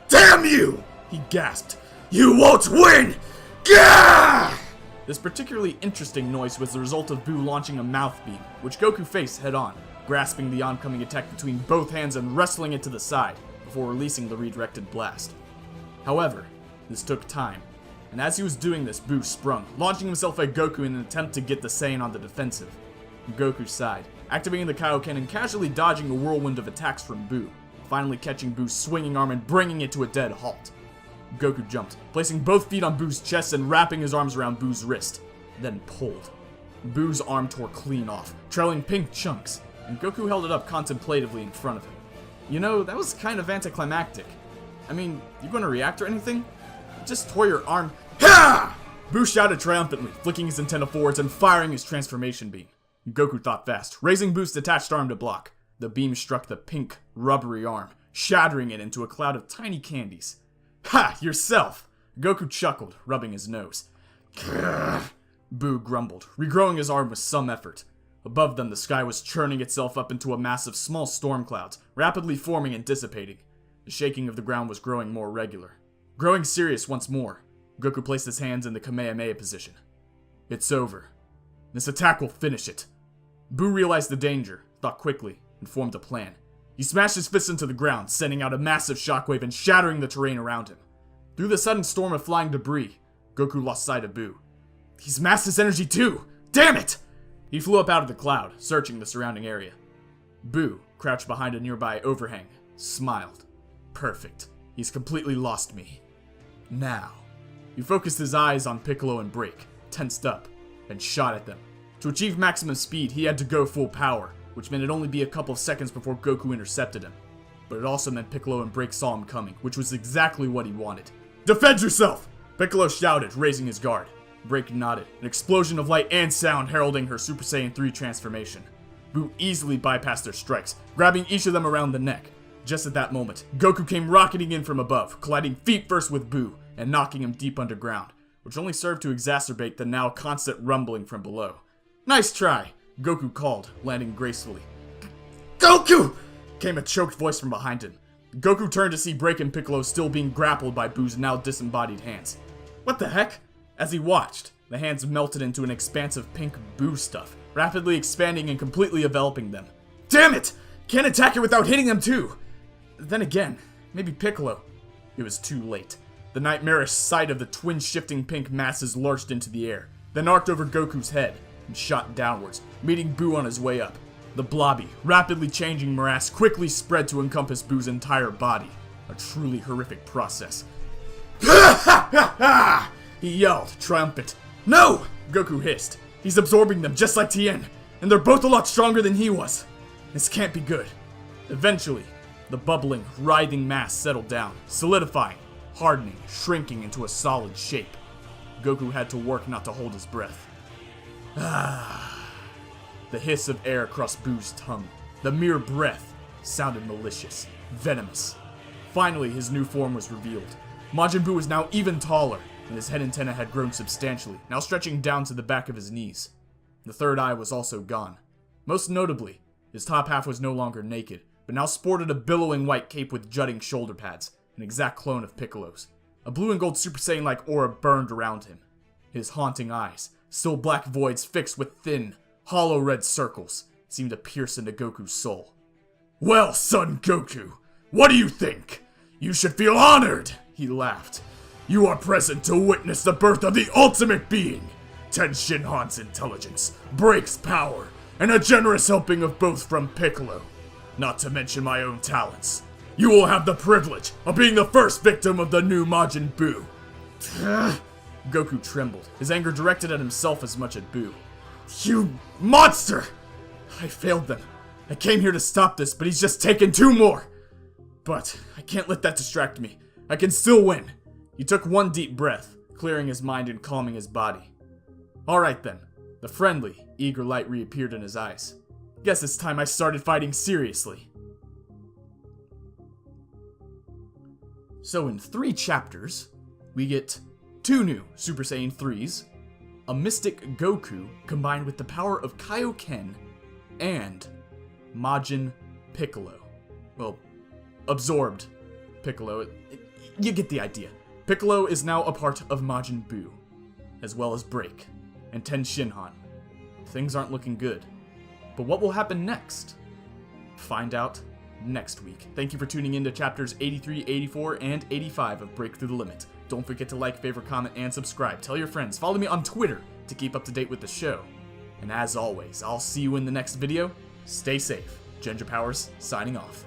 Damn you! He gasped. You won't win! Gah! This particularly interesting noise was the result of Buu launching a mouth beam, which Goku faced head-on, grasping the oncoming attack between both hands and wrestling it to the side, before releasing the redirected blast. However, this took time, and as he was doing this, Buu sprung, launching himself at Goku in an attempt to get the Saiyan on the defensive. Goku sighed, activating the Kaioken and casually dodging a whirlwind of attacks from Buu, finally catching Buu's swinging arm and bringing it to a dead halt. Goku jumped, placing both feet on Boo's chest and wrapping his arms around Boo's wrist, then pulled. Boo's arm tore clean off, trailing pink chunks, and Goku held it up contemplatively in front of him. You know, that was kind of anticlimactic. I mean, you gonna react or anything? You just tore your arm. Ha! Boo shouted triumphantly, flicking his antenna forwards and firing his transformation beam. Goku thought fast, raising Boo's detached arm to block. The beam struck the pink, rubbery arm, shattering it into a cloud of tiny candies. Ha! Yourself! Goku chuckled, rubbing his nose. Boo grumbled, regrowing his arm with some effort. Above them, the sky was churning itself up into a mass of small storm clouds, rapidly forming and dissipating. The shaking of the ground was growing more regular. Growing serious once more, Goku placed his hands in the Kamehameha position. It's over. This attack will finish it. Boo realized the danger, thought quickly, and formed a plan. He smashed his fist into the ground, sending out a massive shockwave and shattering the terrain around him. Through the sudden storm of flying debris, Goku lost sight of Boo. He's massed his energy too! Damn it! He flew up out of the cloud, searching the surrounding area. Boo, crouched behind a nearby overhang, smiled. Perfect. He's completely lost me. Now. He focused his eyes on Piccolo and Break, tensed up, and shot at them. To achieve maximum speed, he had to go full power, which meant it'd only be a couple of seconds before Goku intercepted him. But it also meant Piccolo and Break saw him coming, which was exactly what he wanted. Defend yourself! Piccolo shouted, raising his guard. Break nodded, an explosion of light and sound heralding her Super Saiyan 3 transformation. Boo easily bypassed their strikes, grabbing each of them around the neck. Just at that moment, Goku came rocketing in from above, colliding feet first with Boo, and knocking him deep underground, which only served to exacerbate the now constant rumbling from below. Nice try, Goku called, landing gracefully. Goku! Came a choked voice from behind him. Goku turned to see Break and Piccolo still being grappled by Boo's now disembodied hands. What the heck? As he watched, the hands melted into an expansive pink Boo stuff, rapidly expanding and completely enveloping them. Damn it! Can't attack it without hitting them too! Then again, maybe Piccolo. It was too late. The nightmarish sight of the twin shifting pink masses lurched into the air, then arced over Goku's head, and shot downwards, meeting Boo on his way up. The blobby, rapidly changing morass quickly spread to encompass Boo's entire body. A truly horrific process. Ha ha ha ha! He yelled, triumphant. No! Goku hissed. He's absorbing them just like Tien, and they're both a lot stronger than he was. This can't be good. Eventually, the bubbling, writhing mass settled down, solidifying, hardening, shrinking into a solid shape. Goku had to work not to hold his breath. The hiss of air crossed Boo's tongue. The mere breath sounded malicious, venomous. Finally, his new form was revealed. Majin Buu was now even taller, and his head antenna had grown substantially, now stretching down to the back of his knees. The third eye was also gone. Most notably, his top half was no longer naked, but now sported a billowing white cape with jutting shoulder pads, an exact clone of Piccolo's. A blue and gold Super Saiyan-like aura burned around him. His haunting eyes, still black voids fixed with thin, hollow red circles, seemed to pierce into Goku's soul. Well, son Goku, what do you think? You should feel honored, he laughed. You are present to witness the birth of the ultimate being. Ten Shinhan's intelligence, Break's power, and a generous helping of both from Piccolo. Not to mention my own talents. You will have the privilege of being the first victim of the new Majin Buu. Goku trembled, his anger directed at himself as much at Buu. You monster! I failed them. I came here to stop this, but he's just taken two more. But I can't let that distract me. I can still win. He took one deep breath, clearing his mind and calming his body. Alright then. The friendly, eager light reappeared in his eyes. Guess it's time I started fighting seriously. So in 3 chapters, we get 2 new Super Saiyan 3s, a Mystic Goku combined with the power of Kaioken, and Majin Piccolo. Well, absorbed Piccolo. You get the idea. Piccolo is now a part of Majin Buu, as well as Break, and Ten Shinhan. Things aren't looking good. But what will happen next? Find out next week. Thank you for tuning in to chapters 83, 84, and 85 of Break Through the Limit. Don't forget to like, favorite, comment, and subscribe. Tell your friends. Follow me on Twitter to keep up to date with the show. And as always, I'll see you in the next video. Stay safe. Ginger Powers, signing off.